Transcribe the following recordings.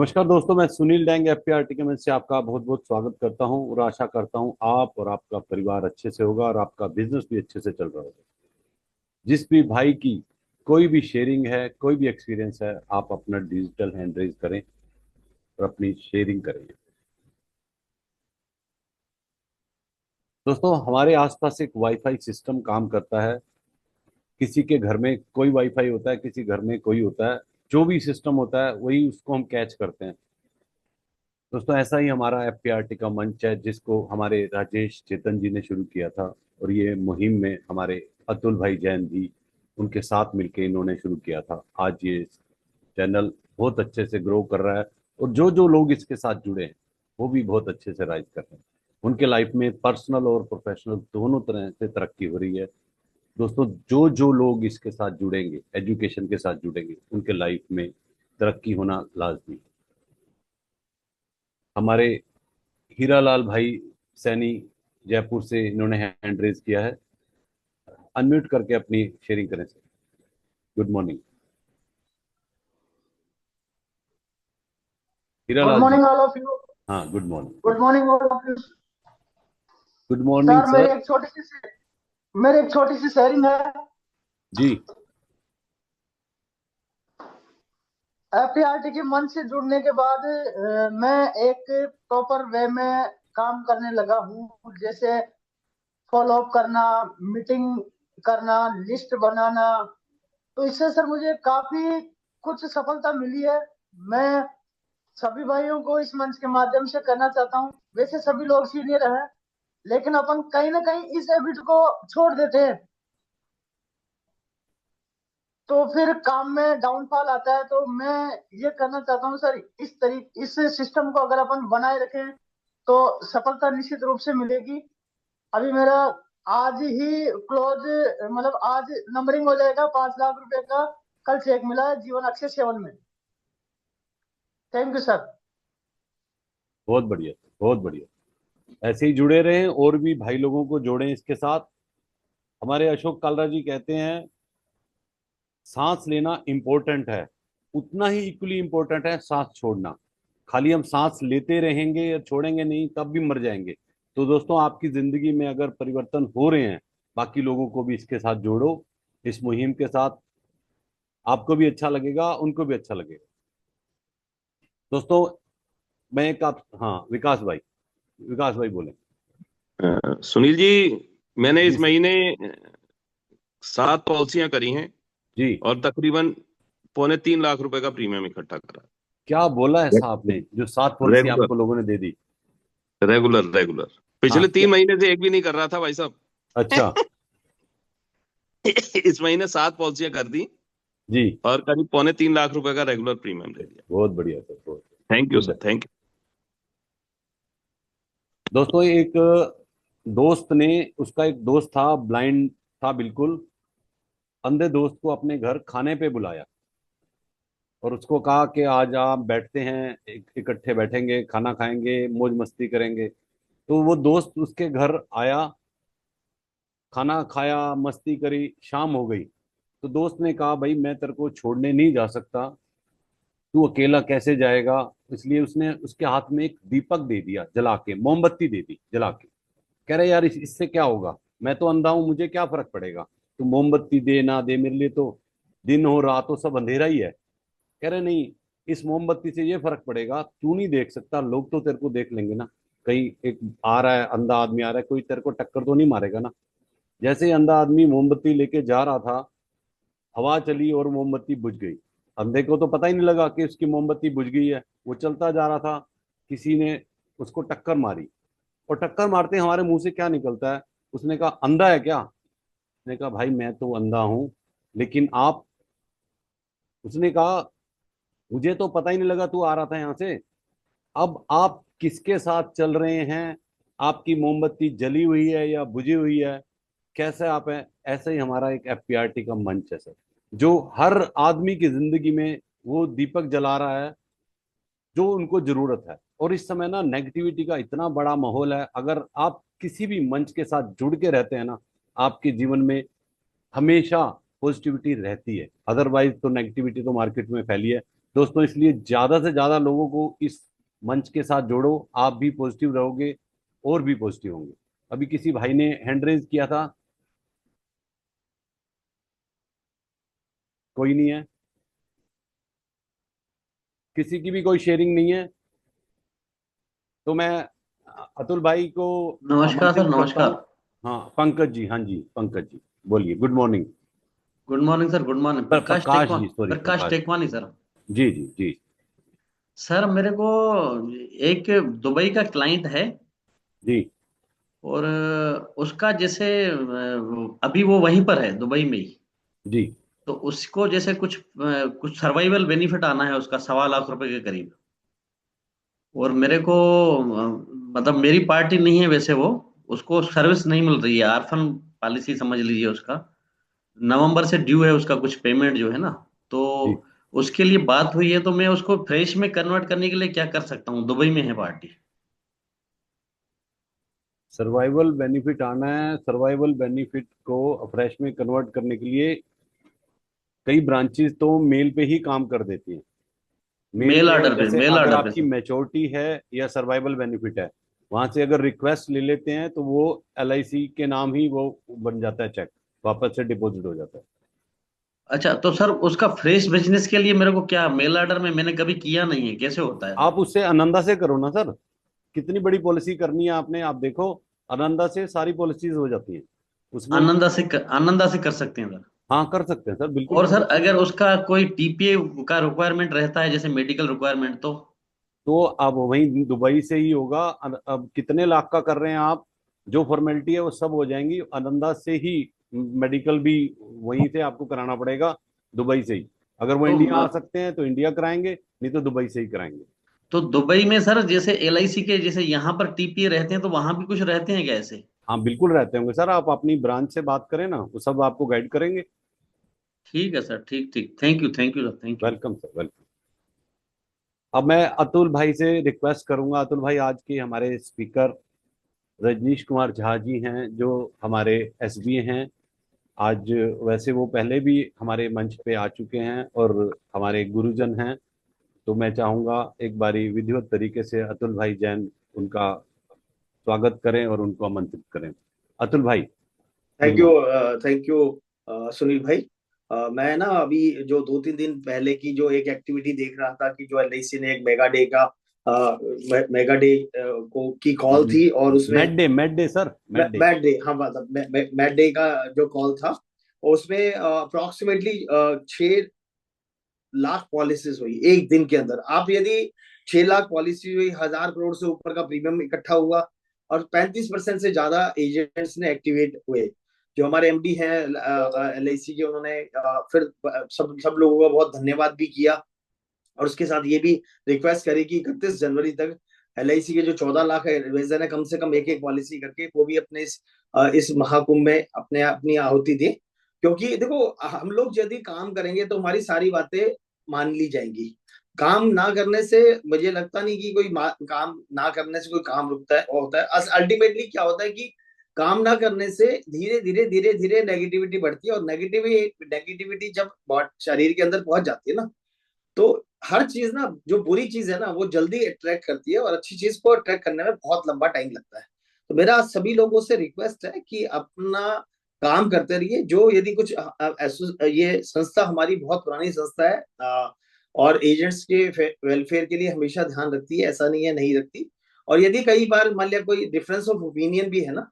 नमस्कार दोस्तों, मैं सुनील डैंग एफपीआरटी के मंच से आपका बहुत बहुत स्वागत करता हूं और आशा करता हूं आप और आपका परिवार अच्छे से होगा और आपका बिजनेस भी अच्छे से चल रहा होगा। जिस भी भाई की कोई भी शेयरिंग है, कोई भी एक्सपीरियंस है, आप अपना डिजिटल हैंड रेज करें और अपनी शेयरिंग करें। दोस्तों, हमारे आसपास एक वाईफाई सिस्टम काम करता है। किसी के घर में कोई वाईफाई होता है, किसी घर में कोई होता है। जो भी सिस्टम होता है वही उसको हम कैच करते हैं। दोस्तों, ऐसा ही हमारा एफपीआरटी का मंच है जिसको हमारे राजेश चेतन जी ने शुरू किया था। और ये मुहिम में हमारे अतुल भाई जैन भी उनके साथ मिलके इन्होंने शुरू किया था। आज ये चैनल बहुत अच्छे से ग्रो कर रहा है और जो जो लोग इसके साथ जुड़े हैं वो भी बहुत अच्छे से राइज कर रहे हैं। उनके लाइफ में पर्सनल और प्रोफेशनल दोनों तरह से तरक्की हो रही है। दोस्तों, जो जो लोग इसके साथ जुड़ेंगे, एजुकेशन के साथ जुड़ेंगे, उनके लाइफ में तरक्की होना लाजमी है। हमारे हीरालाल भाई सैनी जयपुर से इन्होंने हैंड रेज किया है। अनम्यूट करके अपनी शेयरिंग करें sir. Good morning good Hiralal ji. Morning all of you. हाँ, good morning, good good. Morning all of you. Good morning sir sir. मेरी एक छोटी सी शेयरिंग है। जी। एफपीआरटी के मंच से जुड़ने के बाद मैं एक प्रॉपर वे में काम करने लगा हूँ, जैसे फॉलो अप करना, मीटिंग करना, लिस्ट बनाना। तो इससे सर मुझे काफी कुछ सफलता मिली है। मैं सभी भाइयों को इस मंच के माध्यम से कहना चाहता हूँ, वैसे सभी लोग सीनियर हैं, लेकिन अपन कहीं ना कहीं इस हैबिट को छोड़ देते हैं, तो फिर काम में डाउनफॉल आता है। तो मैं ये कहना चाहता हूँ सर, इस सिस्टम को अगर अपन बनाए रखें तो सफलता निश्चित रूप से मिलेगी। अभी मेरा आज ही क्लोज, मतलब आज नंबरिंग हो जाएगा 5 लाख रुपए का। कल चेक मिला है जीवन अक्षय सेवन में। Thank you sir. बहुत बढ़िया, बहुत बढ़िया। ऐसे ही जुड़े रहें और भी भाई लोगों को जोड़ें इसके साथ। हमारे अशोक कालरा जी कहते हैं, सांस लेना इंपॉर्टेंट है, उतना ही इक्वली इंपॉर्टेंट है सांस छोड़ना। खाली हम सांस लेते रहेंगे या छोड़ेंगे नहीं, तब भी मर जाएंगे। तो दोस्तों, आपकी जिंदगी में अगर परिवर्तन हो रहे हैं, बाकी लोगों को भी इसके साथ जोड़ो, इस मुहिम के साथ। आपको भी अच्छा लगेगा, उनको भी अच्छा लगेगा। दोस्तों, मैं एक आप, हाँ, विकास भाई बोले। सुनील जी, मैंने जी इस सर। महीने 7 पॉलिसियां करी हैं जी। और तकरीबन 3.25 लाख रुपए का प्रीमियम इकट्ठा करा। क्या बोला ऐसा आपने, जो 7 पॉलिसी रेगुलर, आपको लोगों ने दे दी? Regular regular. हाँ, पिछले क्या? 3 महीने से एक भी नहीं कर रहा था भाई साहब। अच्छा। इस महीने 7 पॉलिसियां कर दी जी। और करीब 3.25 लाख रुपए का रेगुलर प्रीमियम ले लिया। बहुत बढ़िया सर, बहुत थैंक यू गुड है। सर, थैंक दोस्तों, एक दोस्त ने, उसका एक दोस्त था, ब्लाइंड था बिल्कुल। अंधे दोस्त को अपने घर खाने पे बुलाया और उसको कहा कि आज आप बैठते हैं, इकट्ठे बैठेंगे, खाना खाएंगे, मौज मस्ती करेंगे। तो वो दोस्त उसके घर आया, खाना खाया, मस्ती करी, शाम हो गई। तो दोस्त ने कहा, भाई मैं तेरे को छोड़ने नहीं जा सकता, तू अकेला कैसे जाएगा? इसलिए उसने उसके हाथ में एक दीपक दे दिया, जला के, मोमबत्ती दे दी जला के। कह रहे यार, इससे क्या होगा? मैं तो अंधा हूं, मुझे क्या फर्क पड़ेगा? तू मोमबत्ती दे ना दे, मेरे लिए तो दिन हो रात हो सब अंधेरा ही है। कह रहे नहीं, इस मोमबत्ती से ये फर्क पड़ेगा, तू नहीं देख सकता, लोग तो तेरे को देख लेंगे ना। कहीं एक आ रहा है, अंधा आदमी आ रहा है, कोई तेरे को टक्कर तो नहीं मारेगा ना। जैसे ही अंधा आदमी मोमबत्ती लेके जा रहा था, हवा चली और मोमबत्ती बुझ गई। अंधे को तो पता ही नहीं लगा कि उसकी मोमबत्ती बुझ गई है, वो चलता जा रहा था। किसी ने उसको टक्कर मारी, और टक्कर मारते हमारे मुंह से क्या निकलता है? उसने कहा, अंधा है क्या? उसने कहा, भाई मैं तो अंधा हूं, लेकिन आप। उसने कहा, मुझे तो पता ही नहीं लगा तू आ रहा था यहां से। अब आप किसके साथ चल रहे हैं? आपकी मोमबत्ती जली हुई है या बुझी हुई है? कैसे आप हैं? ऐसे ही हमारा एक एफपीआरटी का मंच है सर, जो हर आदमी की जिंदगी में वो दीपक जला रहा है जो उनको जरूरत है। और इस समय ना, नेगेटिविटी का इतना बड़ा माहौल है। अगर आप किसी भी मंच के साथ जुड़ के रहते हैं ना, आपके जीवन में हमेशा पॉजिटिविटी रहती है। अदरवाइज तो नेगेटिविटी तो मार्केट में फैली है। दोस्तों, इसलिए ज्यादा से ज्यादा लोगों को इस मंच के साथ जोड़ो। आप भी पॉजिटिव रहोगे और भी पॉजिटिव होंगे। अभी किसी भाई ने हैंड रेज किया था, कोई नहीं है, किसी की भी कोई शेयरिंग नहीं है, तो मैं अतुल भाई को नमस्कार सर, आमंत्रित करता हूँ। नमस्कार। हाँ पंकज जी, हाँ जी पंकज जी, बोलिए। Good morning. Good morning sir, good morning. Prakash Prakash ji, sorry, Prakash Prakash. Tekwani sir. जी जी जी। सर मेरे को एक दुबई का क्लाइंट है, जी और उसका जैसे अभी वो वहीं पर है दुबई में ही। जी। तो उसको जैसे कुछ सर्वाइवल बेनिफिट आना है उसका 1.25 लाख रुपए के करीब। और मेरे को मतलब मेरी पार्टी नहीं है वैसे, वो उसको सर्विस नहीं मिल रही है, आरफन पॉलिसी समझ लीजिए उसका। नवंबर से ड्यू है उसका कुछ पेमेंट जो है ना। तो जी, उसके लिए बात हुई है, तो मैं उसको फ्रेश में कन्वर्ट करने के लिए क्या कर सकता हूँ? दुबई में है पार्टी। सर्वाइवल बेनिफिट आना है। सर्वाइवल बेनिफिट को फ्रेश में कन्वर्ट करने के लिए कई ब्रांचेस तो मेल पे ही काम कर देती हैं। मेल मेल पे, ऑर्डर पे, जैसे मेल अगर ऑर्डर पे आपकी सर। मैच्योरिटी है या सर्वाइवल बेनिफिट है, वहां से अगर रिक्वेस्ट ले लेते हैं तो वो LIC के नाम ही वो बन जाता है, चेक वापस से डिपॉजिट हो जाता है। अच्छा, तो सर उसका फ्रेश बिजनेस के लिए मेरे को क्या, मेल ऑर्डर में मैंने कभी किया नहीं है, कैसे होता है सर? आप उससे आनंदा से करो ना सर। कितनी बड़ी पॉलिसी करनी है आपने, आप देखो। आनंदा से सारी पॉलिसीज हो जाती हैं उसमें। आनंदा से कर सकते हैं सर। हाँ कर सकते हैं सर, बिल्कुल और कर सर सकते हैं। अगर उसका कोई टीपीए का रिक्वायरमेंट रहता है, जैसे मेडिकल रिक्वायरमेंट, तो? तो अब वहीं दुबई से ही होगा। अब कितने लाख का कर रहे हैं आप, जो फॉर्मेलिटी है वो सब हो जाएंगी आनंदा से ही। मेडिकल भी वहीं से आपको कराना पड़ेगा, दुबई से ही। अगर वो तो इंडिया आ सकते हैं तो इंडिया कराएंगे, नहीं तो दुबई से ही कराएंगे। तो दुबई में सर जैसे एलआईसी के जैसे यहाँ पर टीपीए रहते हैं, तो वहां भी कुछ रहते हैं क्या ऐसे? हाँ बिल्कुल रहते होंगे सर, आप अपनी ब्रांच से बात करें ना, वो सब आपको गाइड करेंगे। ठीक है सर, ठीक ठीक, thank you sir, thank you. Welcome sir, welcome. अब मैं अतुल भाई से रिक्वेस्ट करूंगा। अतुल भाई आज के हमारे स्पीकर रजनीश कुमार झा जी हैं, जो हमारे SBA हैं आज। वैसे वो पहले भी हमारे मंच पे आ चुके हैं और हमारे गुरुजन हैं। तो मैं चाहूंगा एक बारी विधिवत तरीके से अतुल भाई जैन उनका स्वागत करें और उनको आमंत्रित करें। अतुल भाई, good thank you. Morning. Thank you Sunil भाई। मैं ना अभी जो 2-3 दिन पहले की जो एक एक्टिविटी देख रहा था कि जो LIC ने एक मेगा डे का मेगा डे को की कॉल थी, और उसमें mad day sir, mad day. Mad day, हाँ मतलब मैड डे का जो कॉल था, उसमें अप्रोक्सीमेटली 6 लाख पॉलिसीज हुई एक दिन के अंदर। आप यदि 6 लाख पॉलिसी हुई, 1,000 करोड़ से ऊपर का प्रीमियम इकट्ठा हुआ, और 35% से ज्यादा एजेंट्स ने एक्टिवेट हुए। जो हमारे MD हैं LIC के, उन्होंने फिर सब सब लोगों का बहुत धन्यवाद भी किया, और उसके साथ ये भी रिक्वेस्ट करी कि 31 जनवरी तक LIC के जो 14 लाख एडवाइजर है, कम से कम एक एक पॉलिसी करके वो भी अपने इस महाकुंभ में अपने अपनी आहुति दें। क्योंकि देखो, हम लोग यदि काम करेंगे तो हमारी सारी बातें मान ली जाएंगी। काम ना करने से मुझे लगता नहीं कि कोई काम ना करने से कोई काम रुकता है होता है। अल्टीमेटली क्या होता है कि काम ना करने से धीरे धीरे नेगेटिविटी बढ़ती है, और नेगेटिविटी जब शरीर के अंदर पहुंच जाती है ना, तो हर चीज ना, जो बुरी चीज है ना, वो जल्दी अट्रैक्ट करती है, और अच्छी चीज को अट्रैक्ट करने में बहुत लंबा टाइम लगता है। तो मेरा सभी लोगों से रिक्वेस्ट है कि अपना काम करते रहिए। जो यदि कुछ ये संस्था हमारी बहुत पुरानी संस्था है, और एजेंट्स के वेलफेयर के लिए हमेशा ध्यान रखती है, ऐसा नहीं है नहीं रखती। और यदि कई बार मान लिया कोई डिफरेंस ऑफ ओपिनियन भी है ना,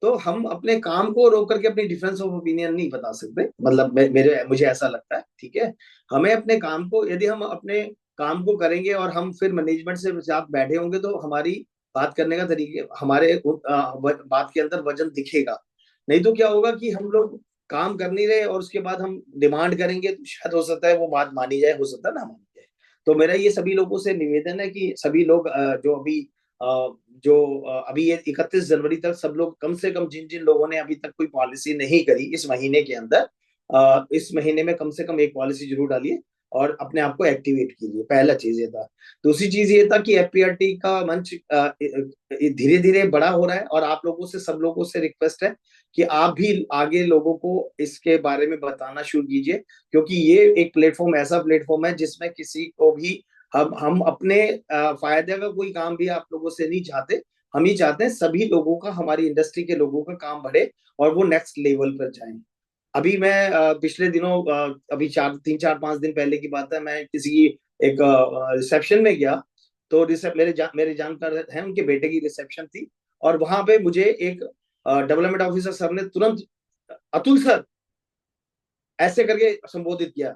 तो हम अपने काम को रोक करके अपनी डिफरेंस ऑफ ओपिनियन नहीं बता सकते। मतलब मेरे मुझे ऐसा लगता है, ठीक है। हमें अपने काम को, यदि हम अपने काम को करेंगे और हम फिर मैनेजमेंट से साथ बैठे होंगे, तो हमारी बात करने का तरीके, हमारे बात के अंदर वजन दिखेगा। नहीं तो क्या होगा कि हम लोग काम कर नहीं रहे, और उसके बाद हम डिमांड करेंगे, तो शायद हो सकता है वो बात मानी जाए, हो सकता है ना मानी जाए। तो मेरा ये सभी लोगों से निवेदन है कि सभी लोग अभी ये 31 जनवरी तक सब लोग, कम से कम जिन जिन लोगों ने अभी तक कोई पॉलिसी नहीं करी इस महीने के अंदर, इस महीने में कम से कम एक पॉलिसी जरूर डालिए। और अपने आप को एक्टिवेट कीजिए। पहला चीज ये था। दूसरी चीज ये था कि एफपीआरटी का मंच धीरे धीरे बड़ा हो रहा है, और आप लोगों से, सब लोगों से रिक्वेस्ट है कि आप भी आगे लोगों को इसके बारे में बताना शुरू कीजिए, क्योंकि ये एक प्लेटफॉर्म, ऐसा प्लेटफॉर्म है जिसमें किसी को भी हम अपने फायदे का कोई काम भी आप लोगों से नहीं चाहते। हम ही चाहते हैं सभी लोगों का, हमारी इंडस्ट्री के लोगों का काम बढ़े और वो नेक्स्ट लेवल पर जाएं। अभी मैं पिछले दिनों, अभी 3 4 5 दिन पहले की बात है, मैं किसी की एक रिसेप्शन में गया। तो मेरे जानकार हैं, उनके बेटे की रिसेप्शन थी, और वहां पे मुझे एक डेवलपमेंट ऑफिसर सर ने तुरंत अतुल सर ऐसे करके संबोधित किया,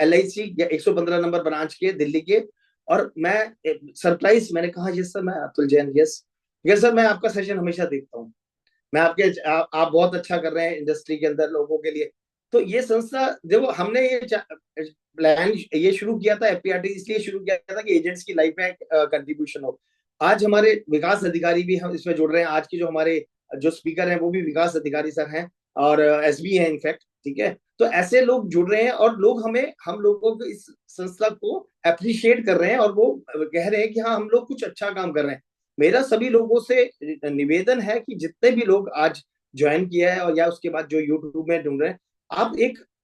LIC 115 नंबर ब्रांच के दिल्ली के। और मैं सरप्राइज, मैंने कहा यस सर, मैं Atul Jain, yes yes sir, मैं आपका सेशन हमेशा देखता हूँ, मैं आप बहुत अच्छा कर रहे हैं इंडस्ट्री के अंदर लोगों के लिए। तो ये संस्था, देखो हमने ये प्लान ये शुरू किया था, एफपीआरटी इसलिए शुरू किया था कि एजेंट्स की लाइफ में कंट्रीब्यूशन हो। आज हमारे विकास अधिकारी भी हम इसमें जुड़ रहे हैं। आज के जो हमारे जो स्पीकर हैं वो भी विकास अधिकारी सर हैं, और SB हैं इनफैक्ट, ठीक है। तो ऐसे लोग जुड़ रहे हैं, और लोग हम लोगों को इस संस्था को अप्रिशिएट कर रहे हैं, और वो कह रहे हैं कि हाँ, हम लोग कुछ अच्छा काम कर रहे हैं। मेरा सभी लोगों से निवेदन है कि जितने भी लोग आज ज्वाइन किया है, और या उसके बाद जो यूट्यूब में ढूंढ रहे हैं,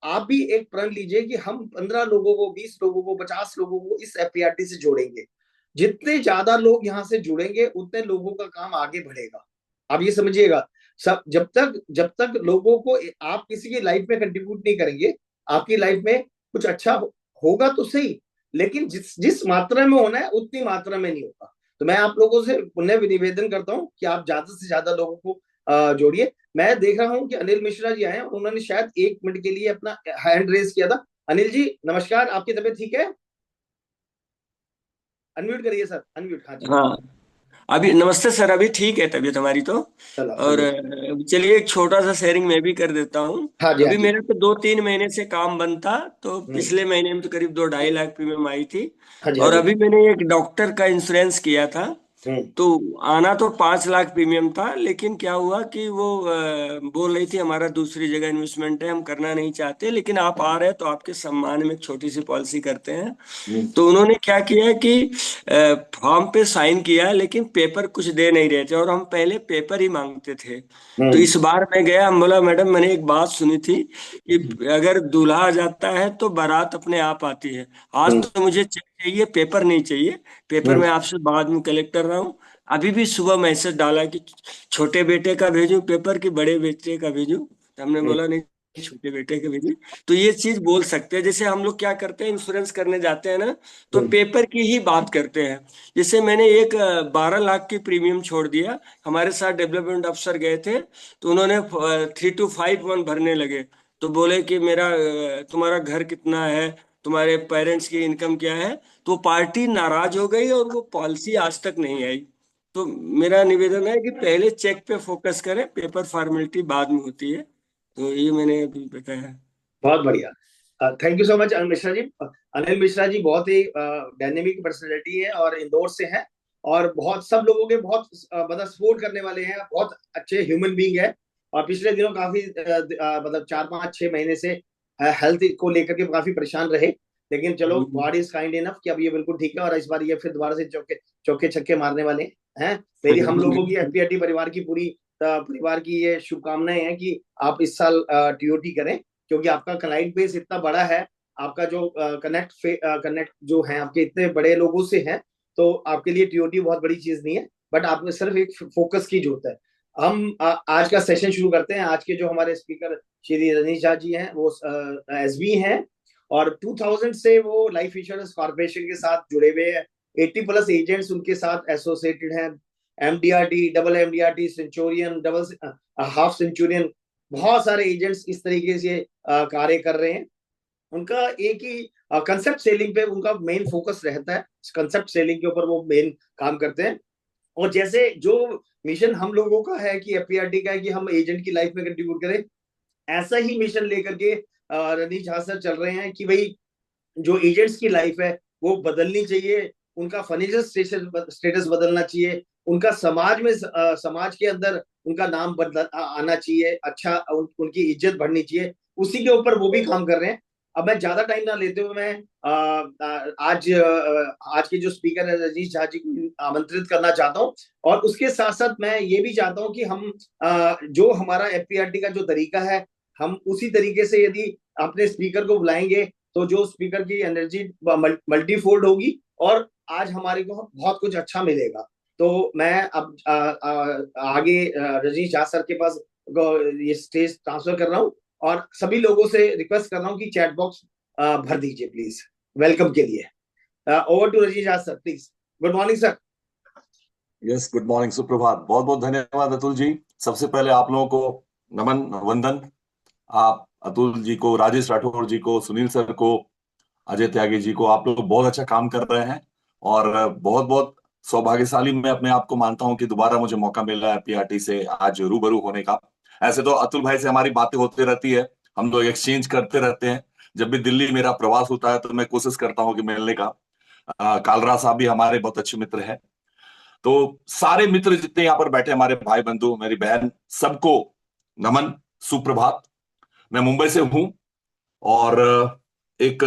आप भी एक प्रण लीजिए कि हम 15 लोगों को, 20 लोगों को, 50 लोगों को इस एफपीआरटी से जोड़ेंगे। जितने ज्यादा लोग यहाँ से जुड़ेंगे, उतने लोगों का काम आगे बढ़ेगा। आप ये समझिएगा, सब जब तक लोगों को, आप किसी की लाइफ में कंट्रीब्यूट नहीं करेंगे, आपकी लाइफ में कुछ अच्छा होगा तो सही, लेकिन जिस मात्रा में होना है उतनी मात्रा में नहीं होगा। तो मैं आप लोगों से पुनः निवेदन करता हूँ कि आप ज्यादा से ज्यादा लोगों को जोड़िए। मैं देख रहा हूँ कि अनिल मिश्रा जी आए हैं, उन्होंने शायद 1 मिनट के लिए अपना हैंड रेज किया था। अनिल जी नमस्कार, आपकी तबीयत ठीक है? अनम्यूट करिए सर, अनम्यूट। हाँ जी। हाँ, अभी नमस्ते सर, अभी ठीक है तबीयत हमारी तो। चलो, हाँ और जी। चलिए एक छोटा सा शेयरिंग मैं भी कर देता हूँ। हाँ जी, हाँ अभी जी। मेरे को 2-3 महीने से काम बंद था, तो पिछले महीने में तो करीब 2-2.5 लाख प्रीमियम आई थी। हाँ जी, हाँ और जी। अभी मैंने एक डॉक्टर का इंश्योरेंस किया था, हम्म। तो आना तो 5 लाख प्रीमियम था, लेकिन क्या हुआ कि वो बोल रही थी हमारा दूसरी जगह इन्वेस्टमेंट है, हम करना नहीं चाहते, लेकिन आप आ रहे हैं तो आपके सम्मान में एक छोटी सी पॉलिसी करते हैं। तो उन्होंने क्या किया कि फॉर्म पे साइन किया, लेकिन पेपर कुछ दे नहीं रहे थे, और हम पहले पेपर ही मांगते थे। तो इस बार मैं गया, हम बोला मैडम मैंने एक बात सुनी थी कि अगर दूल्हा आ जाता है तो बारात अपने आप आती है। आज तो मुझे चेक चाहिए, पेपर नहीं चाहिए। पेपर मैं आपसे बाद में कलेक्ट कर रहा हूँ। अभी भी सुबह मैसेज डाला कि छोटे बेटे का भेजूं पेपर कि बड़े बेटे का भेजूं, तो हमने बोला नहीं, छोटे बेटे के भेजिए। तो ये चीज बोल सकते हैं। जैसे हम लोग क्या करते हैं, इंश्योरेंस करने जाते हैं ना, तो पेपर की ही बात करते हैं। जैसे मैंने एक 12 लाख की प्रीमियम छोड़ दिया, हमारे साथ डेवलपमेंट अफसर गए थे, तो उन्होंने 3251 भरने लगे। तो बोले कि मेरा तुम्हारा घर कितना है, तुम्हारे पेरेंट्स की इनकम क्या है। तो पार्टी नाराज हो गई और वो पॉलिसी आज तक नहीं आई। तो मेरा निवेदन है कि पहले चेक पे फोकस करें, पेपर फॉर्मेलिटी बाद में होती है। तो ये मैंने अभी बताया। बहुत बढ़िया। Thank you so much Anil Mishra ji. Anil Mishra ji बहुत ही डायनेमिक पर्सनैलिटी है, और इंदौर से हैं, और बहुत सब लोगों के बहुत मतलब सपोर्ट करने वाले हैं, बहुत अच्छे ह्यूमन बीइंग है। और पिछले दिनों काफी मतलब 4 5 6 महीने से हेल्थ को लेकर के काफी परेशान रहे, लेकिन चलो गॉड इज काइंड इनफ कि अब ये बिल्कुल ठीक है, और इस बार ये फिर दोबारा से चौके चौके छक्के मारने वाले हैं। मेरी हम लोगों की एफपीआरटी परिवार की पूरी परिवार की ये शुभकामनाएं हैं कि आप इस साल टीओटी करें, क्योंकि आपका क्लाइंट बेस इतना बड़ा है, आपका जो कनेक्ट जो है आपके इतने बड़े लोगों से है, तो आपके लिए टीओटी बहुत बड़ी चीज नहीं है, बट आपको सिर्फ एक फोकस की जरूरत है। हम आज का सेशन शुरू करते हैं। आज के जो हमारे स्पीकर श्री रनीश झा जी हैं, वो SB हैं, और 2000 से वो लाइफ इंश्योरेंस कॉर्पोरेशन के साथ जुड़े हुए हैं। 80+ एजेंट्स उनके साथ एसोसिएटेड हैं। MDRT, double MDRT, Centurion, double half Centurion, बहुत सारे एजेंट्स इस तरीके से कार्य कर रहे हैं। उनका एक ही कंसेप्ट सेलिंग पे उनका मेन फोकस रहता है, कंसेप्ट सेलिंग के ऊपर वो मेन काम करते हैं। और जैसे जो मिशन हम लोगों का है कि एफपीआरटी का है कि हम एजेंट की लाइफ में कंट्रीब्यूट करें, ऐसा ही मिशन लेकर के रनीश झा सर चल रहे हैं कि भाई जो एजेंट्स की लाइफ है वो बदलनी चाहिए, उनका फाइनेंशियल स्टेटस बदलना चाहिए, उनका समाज में समाज के अंदर उनका नाम आना चाहिए, अच्छा उनकी इज्जत बढ़नी चाहिए। उसी के ऊपर वो भी काम कर रहे हैं। अब मैं ज्यादा टाइम ना लेते हुए मैं आज के जो स्पीकर है रजनीश झा जी को आमंत्रित करना चाहता हूँ। और उसके साथ साथ मैं ये भी चाहता हूँ कि हम जो हमारा एफपीआरटी का जो तरीका है, हम उसी तरीके से यदि अपने स्पीकर को बुलाएंगे तो जो स्पीकर की एनर्जी मल्टीफोल्ड होगी और आज हमारे को बहुत कुछ अच्छा मिलेगा। तो मैं अब आगे रजनीश झा सर के पास ये स्टेज ट्रांसफर कर रहा हूँ और सभी लोगों से रिक्वेस्ट कर रहा हूँ कि चैट बॉक्स भर दीजिए प्लीज, वेलकम के लिए। Over to Rajneesh Jha sir please. Good morning sir. Yes, good morning, सुप्रभात। बहुत बहुत धन्यवाद अतुल जी। सबसे पहले आप लोगों को नमन, वंदन। आप अतुल जी को, राजेश राठौर जी को, सुनील सर को, अजय त्यागी जी को, आप लोग बहुत अच्छा काम कर रहे हैं और बहुत बहुत सौभाग्यशाली मैं अपने आप को मानता हूं कि दोबारा मुझे मौका मिल रहा है पीआरटी से आज रूबरू होने का। ऐसे तो अतुल भाई से हमारी बातें होती रहती है, हम लोग एक्सचेंज करते रहते हैं। जब भी दिल्ली मेरा प्रवास होता है तो मैं कोशिश करता हूँ कि मिलने का। कालरा साहब भी हमारे बहुत अच्छे मित्र हैं। तो सारे मित्र जितने यहाँ पर बैठे, हमारे भाई बंधु, मेरी बहन, सबको नमन, सुप्रभात। मैं मुंबई से हूं और एक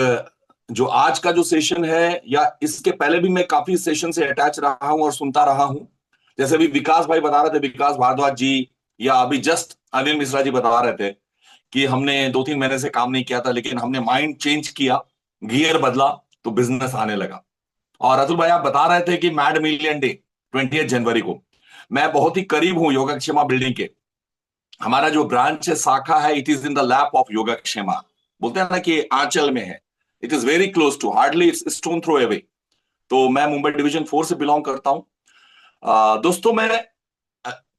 जो आज का जो सेशन है या इसके पहले भी मैं काफी सेशन से अटैच रहा हूं और सुनता रहा हूं। जैसे अभी विकास भाई बता रहे थे, विकास भारद्वाज जी, या अभी जस्ट अनिल मिश्रा जी बता रहे थे कि हमने 2-3 महीने से काम नहीं किया था लेकिन हमने माइंड चेंज किया, गियर बदला तो बिजनेस आने लगा। और अतुल भाई आप बता रहे थे कि मैड मिलियन डे 20 जनवरी को मैं बहुत ही करीब हूं योगक्षेमा बिल्डिंग के। हमारा जो ब्रांच है, शाखा है, it is in the lap of Yogakshema. बोलते हैं ना कि आंचल में है, it is very close to, hardly it's stone throw away. तो मैं मुंबई डिवीजन 4 से बिलोंग करता हूं। दोस्तों मैं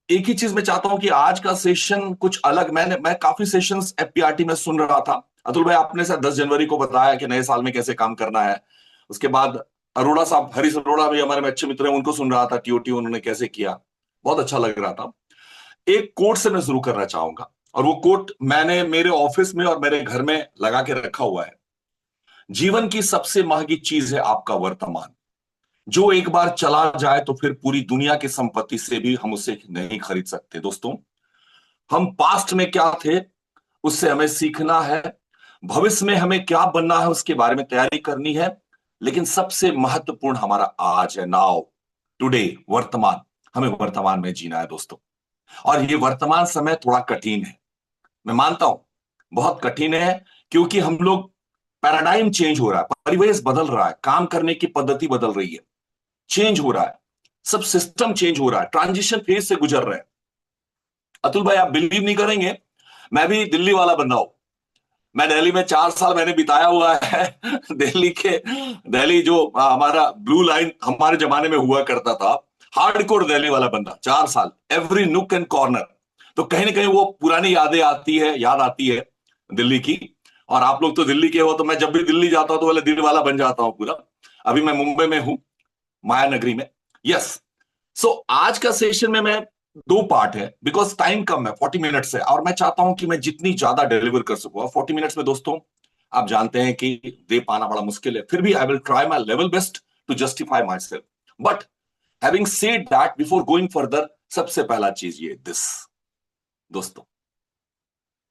एक ही चीज में चाहता हूं कि आज का सेशन कुछ अलग। मैं काफी सेशंस एफपीआरटी में सुन रहा था। अतुल भाई आपने सर 10 जनवरी को बताया कि नए साल में कैसे काम करना है। उसके बाद अरोड़ा साहब, हरीश अरोड़ा भी हमारे में अच्छे मित्र हैं, उनको सुन रहा था, टीओटी उन्होंने कैसे किया, बहुत अच्छा लग रहा था। एक कोट से मैं शुरू करना चाहूंगा और वो कोट मैंने मेरे ऑफिस में और मेरे घर में लगा के रखा हुआ है। जीवन की सबसे महंगी चीज है आपका वर्तमान। जो एक बार चला जाए तो फिर पूरी दुनिया की संपत्ति से भी हम उसे नहीं खरीद सकते। दोस्तों, हम पास्ट में क्या थे उससे हमें सीखना है, भविष्य में हमें क्या बनना है उसके बारे में तैयारी करनी है, लेकिन सबसे महत्वपूर्ण हमारा आज है, नाउ, टुडे, वर्तमान। हमें वर्तमान में जीना है दोस्तों। और ये वर्तमान समय थोड़ा कठिन है, मैं मानता हूं बहुत कठिन है, क्योंकि हम लोग, पैराडाइम चेंज हो रहा है, परिवेश बदल रहा है, काम करने की पद्धति बदल रही है, चेंज हो रहा है, सब सिस्टम चेंज हो रहा है, ट्रांजिशन फेज से गुजर रहे हैं। अतुल भाई आप बिलीव नहीं करेंगे, मैं भी दिल्ली वाला बन रहा हूं। मैं दिल्ली में 4 साल मैंने बिताया हुआ है। दिल्ली जो हमारा ब्लू लाइन हमारे जमाने में हुआ करता था, हार्डकोर दिल्ली वाला बंदा, 4 साल, एवरी नुक एंड कॉर्नर। तो कहीं ना कहीं वो पुरानी यादें आती है, याद आती है दिल्ली की। और आप लोग तो दिल्ली के हो, तो मैं जब भी दिल्ली जाता हूं तो वाले दिल वाला बन जाता हूं पूरा। अभी मैं मुंबई में हूं, माया नगरी में। यस, सो आज का सेशन में मैं 2 पार्ट है, बिकॉज टाइम कम है, 40 मिनट्स है, और मैं चाहता हूं कि मैं जितनी ज्यादा डिलीवर कर सकूं। 40 मिनट्स में दोस्तों आप जानते हैं कि दे पाना बड़ा मुश्किल है, फिर भी I will try my level best to justify myself. But having said that, before going further, सबसे पहला चीज ये दिस दोस्तों,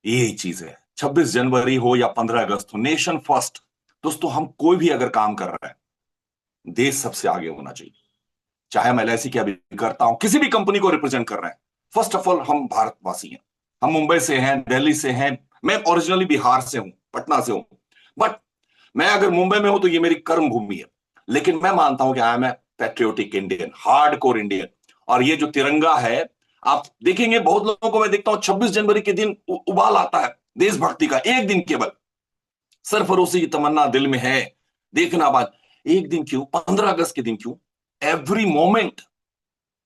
यही चीज है। 26 जनवरी हो या 15 अगस्त हो, नेशन फर्स्ट। दोस्तों, हम कोई भी अगर काम कर रहे हैं, देश सबसे आगे होना चाहिए। चाहे मैं एलआईसी की अभी करता हूं, किसी भी कंपनी को रिप्रेजेंट कर रहे हैं, फर्स्ट ऑफ ऑल हम भारतवासी हैं, हम मुंबई से हैं, दिल्ली से हैं। मैं ओरिजिनली बिहार से हूं, पटना से हूं, बट मैं अगर मुंबई में हूं तो ये मेरी कर्म भूमि है। लेकिन मैं मानता हूं कि I am a patriotic Indian, hardcore Indian. और ये जो तिरंगा है, आप देखेंगे बहुत लोगों को मैं देखता हूं 26 जनवरी के दिन उबाल आता है देशभक्ति का, एक दिन केवल सरफरोशी की तमन्ना दिल में है, देखना बात। एक दिन क्यों, 15 अगस्त के दिन क्यों? एवरी मोमेंट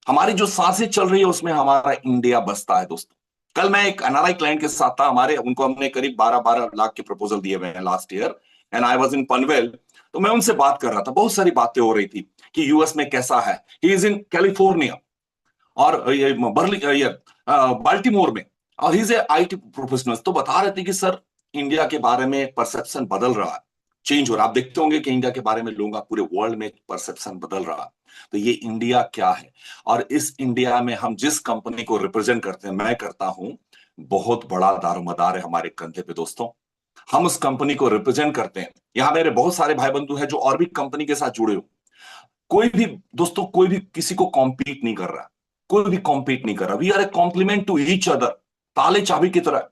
हमारी जो सांसें चल रही है उसमें हमारा इंडिया बसता है दोस्तों। कल मैं एक एनआरआई क्लाइंट के साथ था, हमारे, उनको हमने करीब 12 लाख के प्रपोजल दिए हुए हैं last year, and I was in Panvel. तो मैं उनसे बात कर रहा था, बहुत सारी बातें हो रही थी कि यूएस में कैसा है, ही इज इन कैलिफोर्निया और बाल्टीमोर में, और he is a IT professional. तो बता रहे थे कि सर इंडिया के बारे में परसेप्शन बदल रहा है, चेंज हो रहा है। आप देखते होंगे कि इंडिया के बारे में लोगों का पूरे वर्ल्ड में परसेप्शन बदल रहा है। तो ये इंडिया क्या है, और इस इंडिया में हम जिस कंपनी को रिप्रेजेंट करते हैं, मैं करता हूं, बहुत बड़ा दारोमदार है हमारे कंधे पे दोस्तों। हम उस कंपनी को रिप्रेजेंट करते हैं। यहां मेरे बहुत सारे भाई बंधु हैं जो और भी कंपनी के साथ जुड़े हो। कोई भी दोस्तों, कोई भी किसी को कॉम्पीट नहीं कर रहा, कोई भी कॉम्पीट नहीं कर रहा। We are a complement to each other, ताले चाबी की तरह।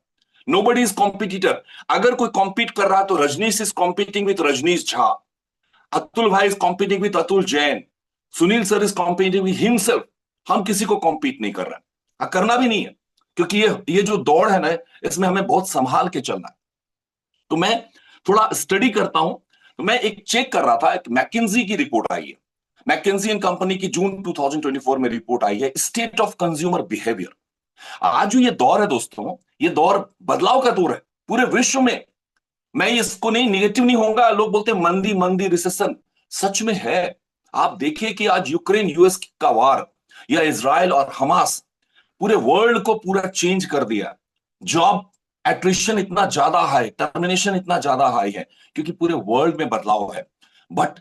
Nobody is competitor. अगर कोई कॉम्पीट कर रहा है तो Rajneesh is competing with Rajneesh Jha, Atul भाई is competing with Atul Jain, Sunil sir is competing with himself. हम किसी को कॉम्पीट नहीं कर रहे, करना भी नहीं है, क्योंकि ये जो दौड़ है ना, इसमें हमें बहुत संभाल के चलना है। तो मैं थोड़ा स्टडी करता हूं, तो मैं एक चेक कर रहा था, एक मैकिंजी की रिपोर्ट आई है, मैकिंजी एंड कंपनी की जून 2024 में रिपोर्ट आई है, स्टेट ऑफ कंज्यूमर बिहेवियर। आज जो ये दौर है दोस्तों, ये दौर बदलाव का दौर है पूरे विश्व में। मैं इसको नहीं, निगेटिव नहीं होगा। लोग बोलते हैं मंदी मंदी, रिसेशन, सच में है। आप देखिए कि आज यूक्रेन यूएस का वार या इजराइल और हमास पूरे वर्ल्ड को पूरा चेंज कर दिया। जॉब एट्रिशन इतना ज्यादा हाई, टर्मिनेशन इतना ज्यादा हाई है, क्योंकि पूरे वर्ल्ड में बदलाव है। बट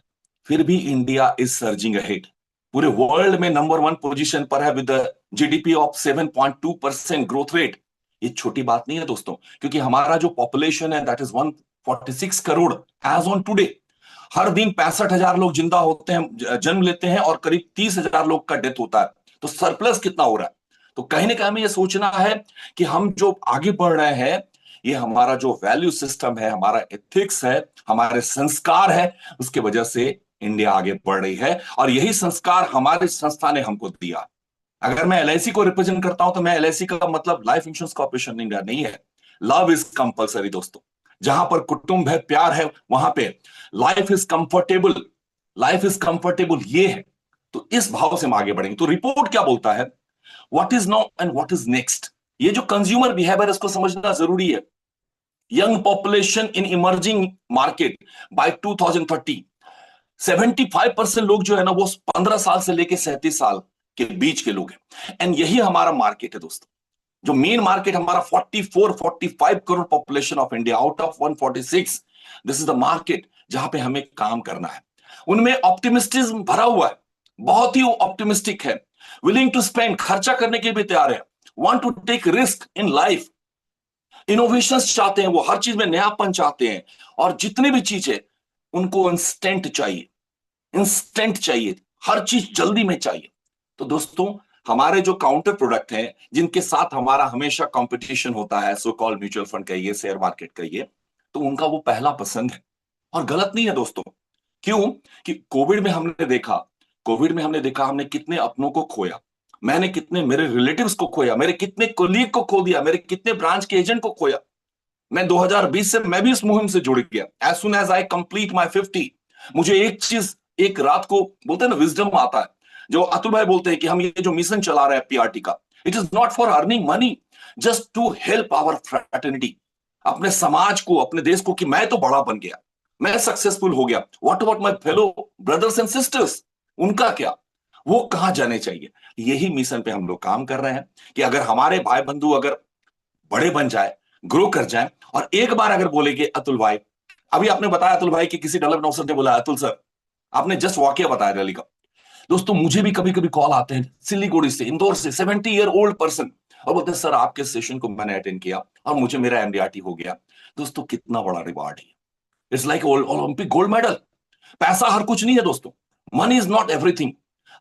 फिर भी इंडिया इज सर्जिंग अहेड, पूरे वर्ल्ड में नंबर 1 पोजीशन पर है with GDP of 7.2% growth rate. ये छोटी बात नहीं है दोस्तों, क्योंकि हमारा जो पॉपुलेशन है that is 146 crore as on today. हर दिन 65,000 लोग जिंदा होते हैं, जन्म लेते हैं, और करीब 30,000 लोग का डेथ होता है। तो सरप्लस कितना हो रहा है? तो कहीं ना कहीं हमें यह सोचना है कि हम जो आगे बढ़ रहे हैं, ये हमारा जो वैल्यू सिस्टम है, हमारा एथिक्स है, हमारे संस्कार है, उसके वजह से इंडिया आगे बढ़ रही है। और यही संस्कार हमारी संस्था ने हमको दिया। अगर मैं एलआईसी को रिप्रेजेंट करता हूं तो मैं एलआईसी का मतलब लाइफ इंश्योरेंस कॉर्पोरेशन इंडिया नहीं है। लव इज कंपल्सरी दोस्तों, जहां पर कुटुंब है, प्यार है, वहां पे life is comfortable, life is comfortable ये है। तो इस भाव से हम आगे बढ़ेंगे। तो रिपोर्ट क्या बोलता है, what is now and what is next, ये जो कंज्यूमर बिहेवियर इसको समझना जरूरी है। Young population in emerging market by 2030, 75% लोग जो है ना वो 15 साल से लेकर 37 साल के बीच के लोग हैं। एंड यही हमारा मार्केट है दोस्तों। जो मेन मार्केट हमारा 44-45 crore population of India out of 146, this is the market जहां पे हमें काम करना है। उनमें ऑप्टिमिस्टिज्म भरा हुआ है, बहुत ही ऑप्टिमिस्टिक है, विलिंग टू स्पेंड, खर्चा करने के भी तैयार है, want to take risk in life, innovations चाहते हैं, वो हर चीज में नयापन चाहते हैं। और जितनी भी चीज है उनको इंस्टेंट चाहिए, इंस्टेंट चाहिए, हर चीज जल्दी में चाहिए। तो दोस्तों हमारे जो काउंटर प्रोडक्ट हैं, जिनके साथ हमारा हमेशा कंपटीशन होता है, सो कॉल्ड म्यूचुअल फंड कहिए, शेयर मार्केट कहिए, तो उनका वो पहला पसंद है। और गलत नहीं है दोस्तों। क्यों? कि कोविड में हमने देखा हमने कितने अपनों को खोया, मैंने कितने मेरे रिलेटिव्स को खोया, मेरे कितने कोलीग को खो दिया, मेरे कितने ब्रांच के एजेंट को खोया। मैं 2020 से मैं भी इस मुहिम से जुड़ गया। As soon as I complete my 50, मुझे एक चीज, एक रात को बोलते हैं ना विजडम आता है, जो अतुल भाई बोलते हैं कि हम ये जो मिशन चला रहे हैं पीआरटी का, it is not for earning money, just to help our fraternity, अपने समाज को, अपने देश को, कि मैं तो बड़ा बन गया, मैं सक्सेसफुल हो गया, what about my fellow brothers and sisters, उनका क्या, वो कहां जाने चाहिए। यही मिशन पे हम लोग काम कर रहे हैं कि अगर हमारे भाई बंधु अगर बड़े बन जाए, ग्रो कर जाए, और एक बार अगर बोलेंगे अतुल भाई, अभी आपने बताया अतुल भाई कि किसी डेवलपमेंट ऑफिसर ने बोला, अतुल सर आपने जस्ट वाकया बताया रैली का। दोस्तों मुझे भी कभी कभी कॉल आते हैं सिलीगुड़ी से, इंदौर से, 70 ईयर ओल्ड पर्सन, और बोलते हैं सर आपके सेशन को मैंने अटेंड किया और मुझे मेरा एमडीआरटी हो गया। दोस्तों कितना बड़ा रिवार्ड है, it's like Olympic gold medal. पैसा हर कुछ नहीं है दोस्तों, मनी इज नॉट एवरीथिंग।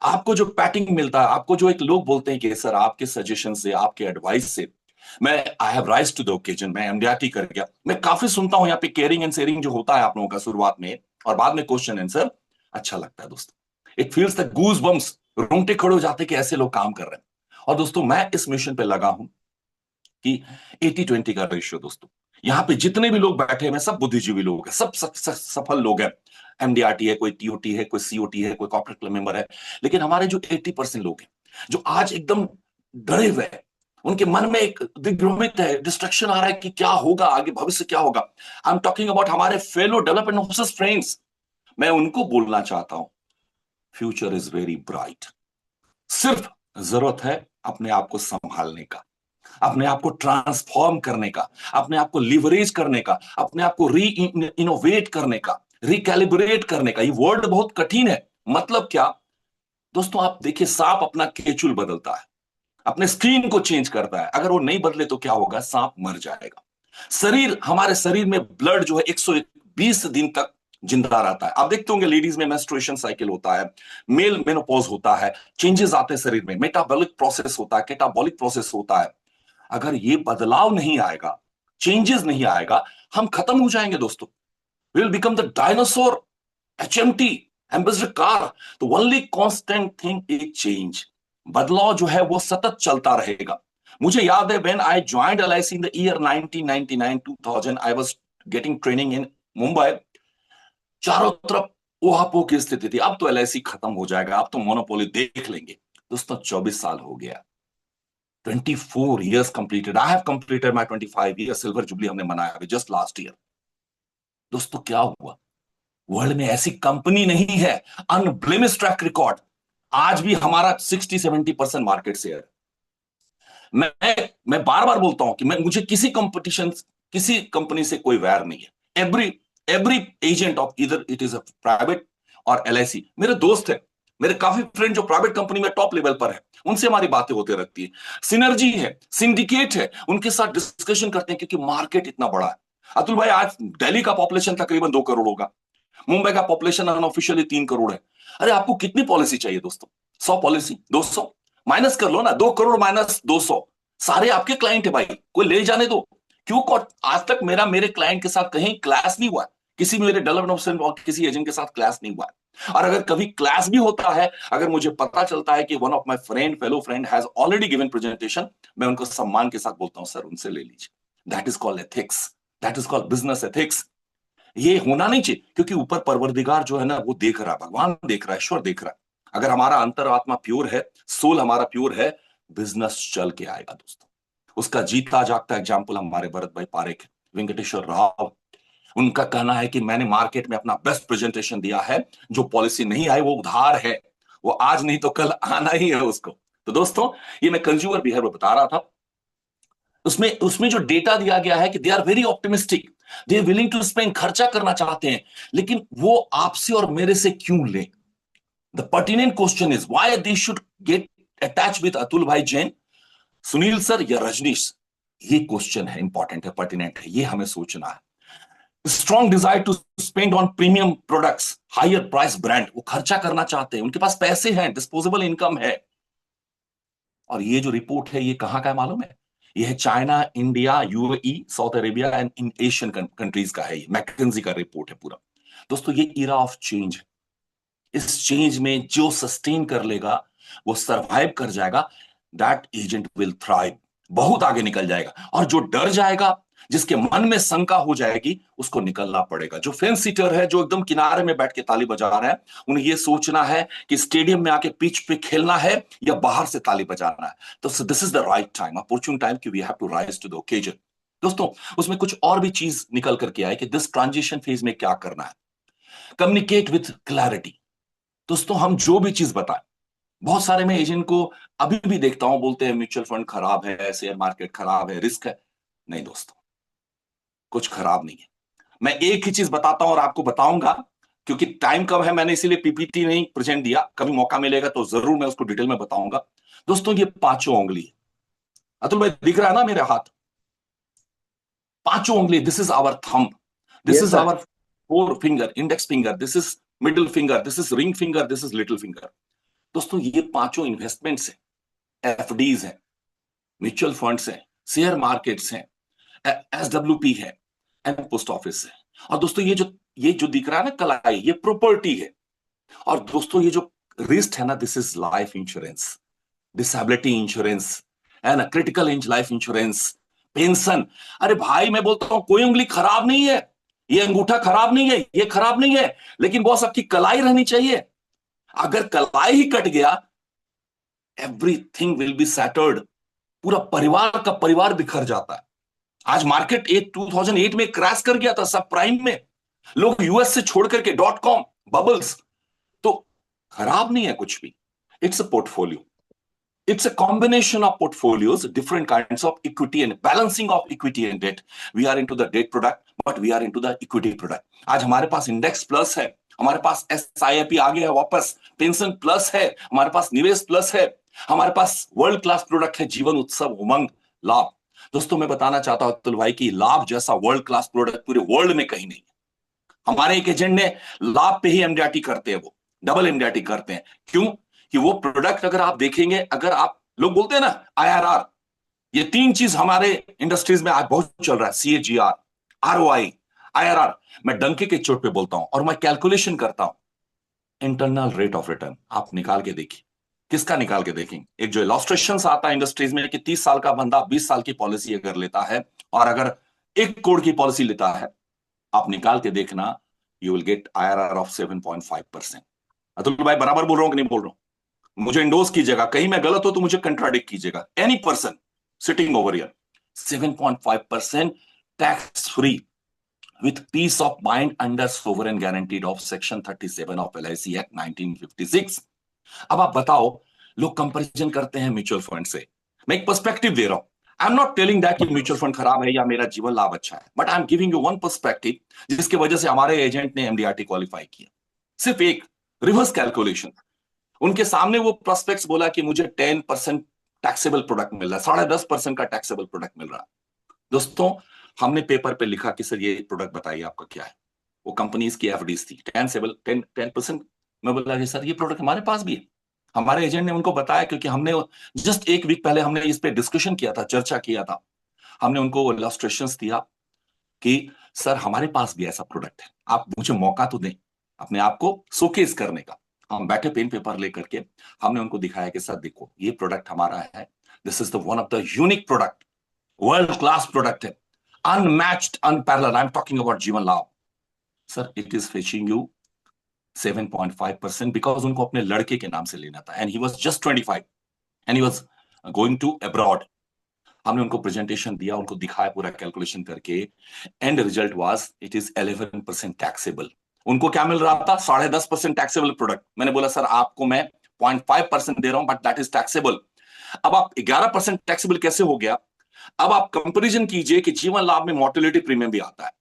आपको जो पैटिंग मिलता है, आपको जो एक लोग बोलते हैं कि सर आपके सजेशन से, आपके एडवाइस से मैं I have rise to the occasion, मैं एमडीआरटी कर गया। मैं काफी सुनता हूं यहाँ पे केयरिंग एंड शेयरिंग जो होता है आप लोगों का शुरुआत में, और बाद में क्वेश्चन आंसर, अच्छा लगता है दोस्तों। It feels the goosebumps, रोंगटे खड़े हो जाते कि ऐसे लोग काम कर रहे हैं। और दोस्तों मैं इस मिशन पे लगा हूं कि 80-20 का रेशियो दोस्तों, यहाँ पे जितने भी लोग बैठे हैं सब बुद्धिजीवी लोग हैं, सब सफल लोग हैं। एमडीआरटी है, कोई टीओटी है, कोई सीओटी है, कोई कॉर्पोरेट क्लब मेंबर है, लेकिन हमारे जो 80% लोग हैं जो आज एकदम डरे हुए हैं, उनके मन में एक दिग्भ्रमित है, डिस्ट्रक्शन आ रहा है कि क्या होगा आगे, भविष्य क्या होगा। आई एम टॉकिंग अबाउट हमारे फेलो डेवलपमेंट ऑफिसर्स फ्रेंड्स। मैं उनको बोलना चाहता हूं, फ्यूचर इज वेरी ब्राइट। सिर्फ जरूरत है अपने आप को संभालने का, अपने आप को ट्रांसफॉर्म करने का, अपने आप को लिवरेज करने का, अपने आप को री इनोवेट करने का, रिकैलिब्रेट करने का। ये वर्ड बहुत कठिन है, मतलब क्या दोस्तों, आप देखिए सांप अपना केचुल बदलता है, अपने स्क्रीन को चेंज करता है, अगर वो नहीं बदले तो क्या होगा, सांप मर जाएगा। शरीर, हमारे शरीर में ब्लड जो है 120 दिन तक जिंदा रहता है। आप देखते होंगे लेडीज में मेंस्ट्रुएशन साइकिल होता है, मेल मेनोपॉज होता है, चेंजेस आते हैं शरीर में, मेटाबॉलिक प्रोसेस होता है, कैटाबॉलिक प्रोसेस होता है। अगर ये बदलाव नहीं आएगा, चेंजेस नहीं आएगा, हम खत्म हो जाएंगे दोस्तों। We will become the dinosaur, HMT, ambassador car. तो only constant thing is change. बदलाव जो है वो सतत चलता रहेगा। मुझे याद है when I joined LIC in the year 1999 2000, I was getting training in Mumbai. चारों तरफ ऊहापोह की स्थिति थी। अब तो LIC खत्म हो जाएगा, अब तो मोनोपोली देख लेंगे। दोस्तों 24 साल हो गया, 24 years completed. I have completed my 25 year silver jubilee हमने मनाया अभी जस्ट लास्ट ईयर। दोस्तों क्या हुआ, वर्ल्ड में ऐसी कंपनी नहीं है, अनब्लेमिश ट्रैक रिकॉर्ड। आज भी हमारा 60-70% मार्केट शेयर। मैं बार बार बोलता हूं कि मुझे किसी कंपटीशन, किसी कंपनी से कोई वैर नहीं है। एवरी एजेंट ऑफ इधर इट इज अ प्राइवेट और LIC मेरे दोस्त है। मेरे काफी फ्रेंड जो प्राइवेट कंपनी में टॉप लेवल पर है, उनसे हमारी बातें होते रहती है। सिनर्जी है, सिंडिकेट है, उनके साथ डिस्कशन करते हैं क्योंकि मार्केट इतना बड़ा है। अतुल भाई, आज दिल्ली का पॉपुलेशन तकरीबन 2 करोड़ होगा, मुंबई का पॉपुलेशन अनऑफिशियली 3 करोड़ है। अरे आपको कितनी पॉलिसी चाहिए दोस्तों? 100 पॉलिसी, 200 माइनस कर लो ना, 2 करोड़ माइनस 200, सारे आपके क्लाइंट है भाई, कोई ले जाने दो। क्यों? आज तक मेरे क्लाइंट के साथ कहीं क्लैश नहीं हुआ, किसी मेरे डेवलपमेंट और किसी एजेंट के साथ क्लैश नहीं हुआ। और अगर कभी क्लैश भी होता है, अगर मुझे पता चलता है कि one of my fellow friend has already given presentation, मैं उनको सम्मान के साथ बोलता हूं, सर उनसे ले लीजिए। That is called ethics, that is called business ethics. ये होना नहीं चाहिए, क्योंकि ऊपर परवरदिगार जो है ना वो देख रहा है, भगवान देख रहा है, ईश्वर देख रहा है। अगर हमारा अंतरात्मा प्योर है, सोल हमारा प्योर है, बिजनेस चल के आएगा दोस्तों। उसका जीता जागता एग्जाम्पल हमारे भरत भाई पारेख, वेंकटेश्वर राव। उनका कहना है कि मैंने मार्केट में अपना बेस्ट प्रेजेंटेशन दिया है, जो पॉलिसी नहीं आई वो उधार है, वो आज नहीं तो कल आना ही है उसको। तो दोस्तों ये मैं कंज्यूमर बिहेवियर बता रहा था, उसमें जो डेटा दिया गया है कि they are very optimistic, they are willing to spend, खर्चा करना चाहते हैं, लेकिन वो आपसे और मेरे से क्यों ले? The pertinent question is why they should get attach with Atul भाई जैन, सुनील सर या रजनीश? ये क्वेश्चन है, इंपॉर्टेंट है, पर्टिनेंट है, ये हमें सोचना है। Strong desire to spend on premium products, higher price brand, वो खर्चा करना चाहते हैं, उनके पास पैसे हैं, डिस्पोजेबल इनकम है। और ये जो रिपोर्ट है ये कहां का है मालूम है? ये है China, India, UAE, south Arabia and in Asian countries का है। ये मैकेंजी का रिपोर्ट है पूरा। दोस्तों ये इरा ऑफ चेंज है। इस चेंज में जो सस्टेन कर लेगा, वो सरवाइव कर जाएगा, दैट एजेंट विल थ्राइव, बहुत आगे निकल जाएगा। और जो डर जाएगा, जिसके मन में शंका हो जाएगी, उसको निकलना पड़ेगा। जो फेंस सीटर है, जो एकदम किनारे में बैठ के ताली बजा रहा है, उन्हें यह सोचना है कि स्टेडियम में आके पिच पे खेलना है या बाहर से ताली बजाना है। तो this is the right time, opportune time कि we have to rise to the occasion. दोस्तों उसमें कुछ और भी चीज निकल करके आए कि दिस ट्रांजिशन फेज में क्या करना है। Communicate with clarity. दोस्तों हम जो भी चीज बताएं, बहुत सारे मैं एजेंट को अभी भी देखता हूं, बोलते हैं म्यूचुअल फंड खराब है, शेयर मार्केट खराब है, रिस्क है। नहीं दोस्तों, कुछ खराब नहीं है। मैं एक ही चीज बताता हूं और आपको बताऊंगा, क्योंकि टाइम कम है, मैंने इसीलिए PPT नहीं प्रेजेंट दिया, कभी मौका मिलेगा तो जरूर मैं उसको डिटेल में बताऊंगा। दोस्तों ये 5 उंगली है, अतुल भाई दिख रहा है ना मेरे हाथ? 5 उंगली, this is our thumb, this is our 4 finger, index finger, this is middle finger, this is ring finger, this is little finger. दोस्तों ये 5 इन्वेस्टमेंट्स है, FDs है, म्यूचुअल फंड्स है, शेयर मार्केट्स हैं, SWP है एंड पोस्ट ऑफिस है। और दोस्तों ये जो दिख रहा है ना कलाई, ये प्रॉपर्टी है। और दोस्तों ये जो रिस्क है ना, this is life insurance, disability insurance है ना, क्रिटिकल लाइफ इंश्योरेंस, पेंशन। अरे भाई मैं बोलता हूं कोई उंगली खराब नहीं है, ये अंगूठा खराब नहीं है, ये खराब नहीं है, लेकिन बॉस आपकी कलाई रहनी चाहिए। अगर कलाई ही कट गया, एवरीथिंग विल बी सैटर्ड, पूरा परिवार का परिवार बिखर जाता है। आज मार्केट 2008 में क्रैश कर गया था, सब प्राइम में, लोग US से छोड़ करके .com बबल्स। तो खराब नहीं है कुछ भी, it's a portfolio, it's a combination of portfolios, different kinds of equity and balancing of equity and debt. We are into the debt product, but we are into the equity product. आज हमारे पास index plus है, हमारे पास SIP आ गया है वापस, pension plus है, हमारे पास निवेश प्लस है, हमारे पास वर्ल्ड क्लास प्रोडक्ट है जीवन उत्सव उमंग लाभ। दोस्तों मैं बताना चाहता हूं अतुल भाई की लाभ जैसा वर्ल्ड क्लास प्रोडक्ट पूरे वर्ल्ड में कहीं नहीं है। हमारे एक एजेंट ने लाभ पे ही एमडीआरटी करते हैं, वो डबल एमडीआरटी करते हैं। क्यों? कि वो प्रोडक्ट अगर आप देखेंगे, अगर आप लोग बोलते हैं ना आईआरआर, ये तीन चीज हमारे इंडस्ट्रीज में आज बहुत चल रहा है, सीएजीआर, आरओआई, आईआरआर। मैं डंके के चोट पे बोलता हूं और मैं कैलकुलेशन करता हूं। इंटरनल रेट ऑफ रिटर्न आप निकाल के देखिए, किसका निकाल के देखेंगे? एक जो इलस्ट्रेशन आता है इंडस्ट्रीज में कि 30 साल का बंदा 20 साल की पॉलिसी अगर लेता है और अगर 1 करोड़ की पॉलिसी लेता है, आप निकाल के देखना, you will get IRR of 7.5%। Atul भाई बराबर बोल रहा हूं कि नहीं बोल रहा हूं? मुझे इंडोर्स कीजिएगा, कहीं मैं गलत हो तो मुझे कंट्राडिक्ट कीजिएगा। Any person sitting over here, 7.5% tax free with peace of mind under sovereign guaranteed of section 37 of LIC Act 1956। अब आप बताओ, लोग कंपैरिजन करते हैं म्यूचुअल फंड से। मैं एक पर्सपेक्टिव दे रहा हूं, I am not telling that कि म्यूचुअल फंड खराब है या मेरा जीवन लाभ अच्छा है, but I am giving you one perspective जिसकी वजह से हमारे एजेंट ने एमडीआरटी क्वालिफाई किया। सिर्फ एक रिवर्स कैलकुलेशन, उनके सामने वो प्रोस्पेक्ट्स बोला कि मुझे 10% टैक्सेबल प्रोडक्ट मिल रहा है, 10.5% का टैक्सेबल प्रोडक्ट मिल रहा है। दोस्तों हमने पेपर पे लिखा कि सर ये प्रोडक्ट बताइए आपका क्या है। वो कंपनीज की एफडीज थी 10%। मैं बोला कि सर ये प्रोडक्ट हमारे पास भी है। हमारे एजेंट ने उनको बताया, क्योंकि हमने जस्ट 1 वीक पहले हमने इस पे डिस्कशन किया था, चर्चा किया था। हमने उनको इलस्ट्रेशंस दिया कि सर हमारे पास भी ऐसा प्रोडक्ट है, आप मुझे मौका तो दें अपने आप को शोकेस करने का। हम बैठे पेन पेपर लेकर के हमने उनको दिखाया कि सर देखो ये प्रोडक्ट हमारा है, this is the one of the unique product, world class product है, unmatched, unparalleled. I'm talking about Jeevan Labh. Sir, it is fetching you 7.5% because उनको अपने लड़के के नाम से लेना था, and he was just 25 and he was going to abroad. हमने उनको प्रेजेंटेशन दिया, उनको दिखाया पूरा कैलकुलेशन करके, and result was it is 11% taxable. उनको क्या मिल रहा था? 10.5% टैक्सेबल प्रोडक्ट। मैंने बोला सर आपको मैं 0.5% दे रहा हूं, बट दैट इज टैक्सेबल। अब आप 11% टैक्सेबल कैसे हो गया? अब आप कंपैरिजन कीजिए कि जीवन लाभ में मोर्टेलिटी प्रीमियम भी आता है।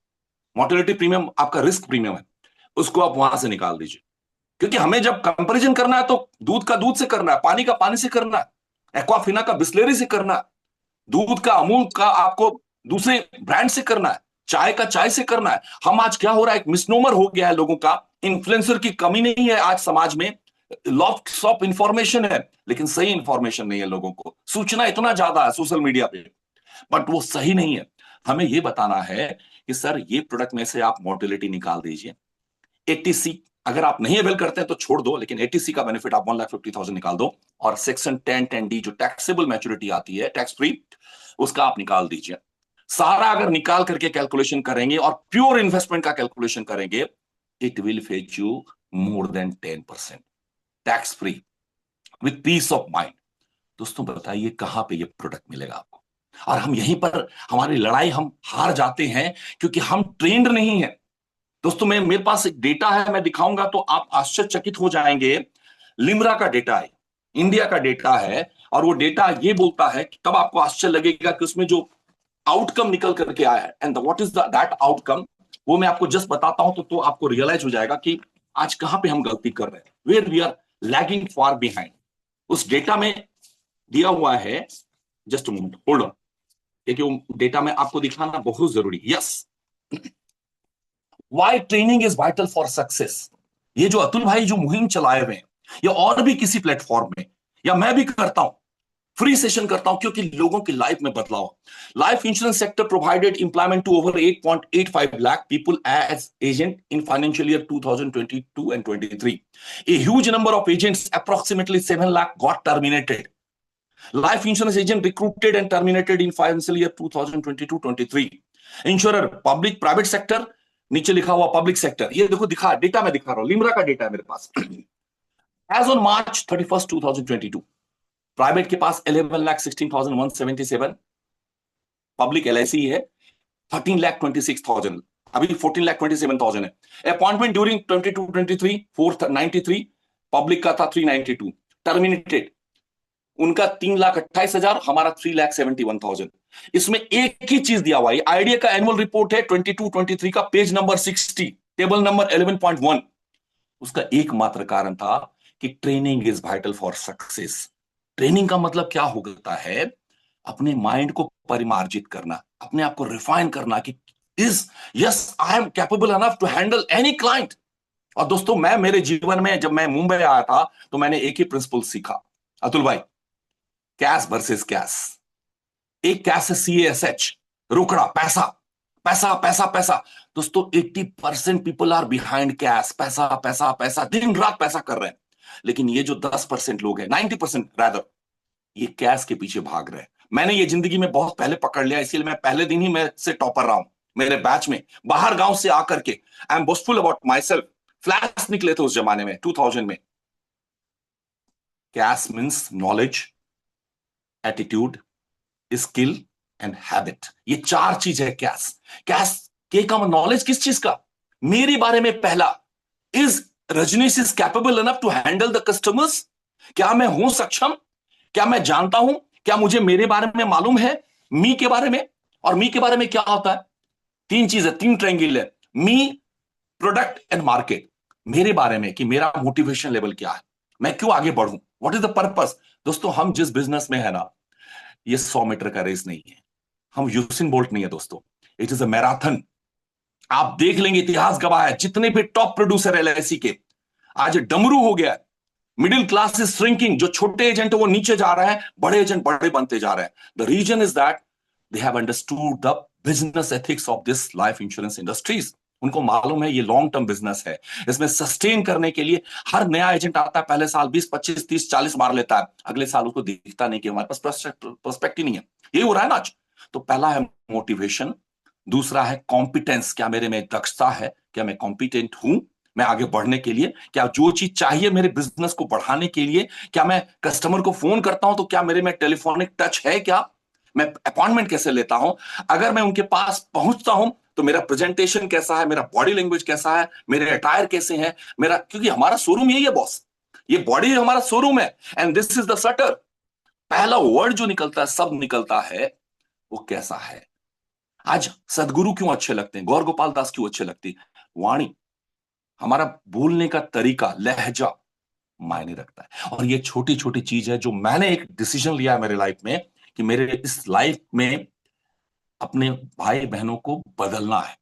मोर्टेलिटी प्रीमियम आपका रिस्क प्रीमियम है, उसको आप वहां से निकाल दीजिए, क्योंकि हमें जब कंपैरिजन करना है तो दूध का दूध से करना है, पानी का पानी से करना है, एक्वाफिना का बिस्लेरी से करना है, दूध का अमूल का आपको दूसरे ब्रांड से करना है, चाय का चाय से करना है। हम आज क्या हो रहा है, एक मिसनोमर हो गया है लोगों का। इन्फ्लुएंसर की कमी नहीं है आज समाज में, लॉट्स ऑफ इंफॉर्मेशन है, लेकिन सही इंफॉर्मेशन नहीं है। लोगों को सूचना इतना ज्यादा है सोशल मीडिया पे, बट वो सही नहीं है। हमें ये बताना है कि सर ये प्रोडक्ट में से आप मोर्टेलिटी निकाल दीजिए, 80C अगर आप नहीं अवेल करते हैं तो छोड़ दो, लेकिन 80C का बेनिफिट आप 1,50,000 निकाल दो, और सेक्शन 10(10)D जो टैक्सेबल मैच्योरिटी आती है टैक्स फ्री, उसका आप निकाल दीजिए। सारा अगर निकाल करके कैलकुलेशन करेंगे और प्योर इन्वेस्टमेंट का कैलकुलेशन करेंगे, it will fetch you more than 10% tax free with peace of mind. दोस्तों बताइए कहां पे ये प्रोडक्ट मिलेगा आपको? और हम यहीं पर हमारी लड़ाई हम हार जाते हैं, क्योंकि हम ट्रेंड नहीं है। दोस्तों मेरे पास एक डेटा है, मैं दिखाऊंगा तो आप आश्चर्यचकित हो जाएंगे। लिमरा का डेटा है, इंडिया का डेटा है, और वो डेटा ये बोलता है कि तब आपको आश्चर्य लगेगा कि उसमें जो आउटकम निकल करके आया है, and what is that outcome, वो मैं आपको जस्ट बताता हूं तो आपको रियलाइज हो जाएगा कि आज कहां पे हम गलती कर रहे हैं, where we are lagging far behind. उस डेटा में दिया हुआ है, जस्ट मोमेंट होल्ड ऑन, देखिए डेटा में आपको दिखाना बहुत जरूरी। Yes, why training is vital for success. ये जो अतुल भाई जो मुहिम चलाए हुए हैं, या और भी किसी प्लेटफॉर्म में, या मैं भी करता हूं, फ्री सेशन करता हूं, क्योंकि लोगों की लाइफ में बदलाव। Life insurance sector provided employment to over 8.85 lakh people as agent in financial year 2022 and 23. A huge number of agents, approximately 7 lakh, got terminated. Life insurance agent recruited and terminated in financial year 2022-23. Insurer public private sector, नीचे लिखा हुआ public sector, ये देखो दिखा data मैं दिखा रहा हूं, लिमरा का डेटा है मेरे पास। एज ऑन March 31, 2022, प्राइवेट के पास 11,16,177, पब्लिक LIC है 13,26,000, अभी 14,27,000 है। अपॉइंटमेंट ड्यूरिंग 22-23 493, पब्लिक का था 392, टर्मिनेटेड उनका 3,28,000, हमारा 3,71,000। इसमें एक ही चीज दिया हुआ है, आइडिया का एनुअल रिपोर्ट है 22-23 का, पेज नंबर 60, टेबल नंबर 11.1। उसका एकमात्र कारण था कि training is vital for success. Training का मतलब क्या होता है? अपने माइंड को परिमार्जित करना, अपने आप को रिफाइन करना कि yes I am capable enough to handle any client. और दोस्तों, मैं मेरे जीवन में जब मैं मुंबई आया था तो मैंने एक ही प्रिंसिपल सीखा अतुल भाई, कैश वर्सेस कैश। एक कैश है CASH, रोकड़ा, पैसा पैसा पैसा पैसा। दोस्तों 80% पीपल आर बिहाइंड कैश, पैसा पैसा पैसा, दिन रात पैसा कर रहे हैं। लेकिन ये जो 10% लोग हैं, 90% रादर, ये कैश के पीछे भाग रहे हैं। मैंने ये जिंदगी में बहुत पहले पकड़ लिया, इसीलिए मैं पहले दिन ही मैं से टॉपर रहा हूं। मेरे बैच में बाहर गांव से आकर के आई am boastful about my self. Flash निकले थे उस जमाने में 2000 में। Cash means knowledge, attitude, skill and habit. ये 4 चीज है कैश। कैश के का नॉलेज किस चीज का? मेरे बारे में पहला, is Rajnish is capable enough to handle the customers. क्या मैं हूं सक्षम? क्या मैं जानता हूं? क्या मुझे मेरे बारे में मालूम है? मी के बारे में। और मी के बारे में क्या होता है? 3 चीज है, 3 ट्रायंगल है, मी, प्रोडक्ट एंड मार्केट। मेरे बारे में कि मेरा मोटिवेशन लेवल क्या है, मैं क्यों आगे बढ़ूं, व्हाट इज द पर्पस। दोस्तों हम जिस बिजनेस में है ना, ये 100 मीटर का रेस नहीं है, हम यूसेन बोल्ट नहीं है दोस्तों, इट इज अ मैराथन। आप देख लेंगे, इतिहास गवाह है, जितने भी टॉप प्रोड्यूसर LIC के आज डमरू हो गया। मिडिल क्लास इज श्रिंकिंग, जो छोटे एजेंट है वो नीचे जा रहे हैं, बड़े एजेंट बड़े बनते जा रहे हैं। The reason is that they have understood the business ethics of this life insurance industries. उनको मालूम है ये लॉन्ग टर्म बिजनेस है, इसमें सस्टेन करने के लिए हर नया एजेंट आता है, पहले साल 20, 25, 30, 40 मार लेता है, अगले साल उसको दिखता नहीं कि हमारे पास पर्सपेक्ट ही नहीं है। ये हो रहा है ना आज। तो पहला है मोटिवेशन, दूसरा है कॉम्पिटेंस, क्या मेरे में दक्षता है, क्या मैं कॉम्पिटेंट हूं मैं आगे बढ़ने के लिए, क्या जो चीज चाहिए मेरे बिजनेस को बढ़ाने के लिए, क्या मैं कस्टमर को फोन करता हूं तो क्या मेरे में टेलीफोनिक टच है, क्या मैं अपॉइंटमेंट कैसे लेता हूं, अगर मैं उनके पास पहुंचता हूं तो मेरा प्रेजेंटेशन कैसा है, मेरा बॉडी लैंग्वेज कैसा है, मेरे अटायर कैसे हैं, मेरा, क्योंकि हमारा शोरूम यही है बॉस, ये बॉडी हमारा शोरूम है and this is the shutter. पहला वर्ड जो निकलता है, सब निकलता है, वो कैसा है। आज सदगुरु क्यों अच्छे लगते हैं, गौर गोपाल दास क्यों अच्छे लगती, वाणी, हमारा बोलने का तरीका, लहजा मायने रखता है। और ये छोटी छोटी चीज है जो मैंने एक डिसीजन लिया है मेरे लाइफ में कि मेरे इस लाइफ में अपने भाई बहनों को बदलना है,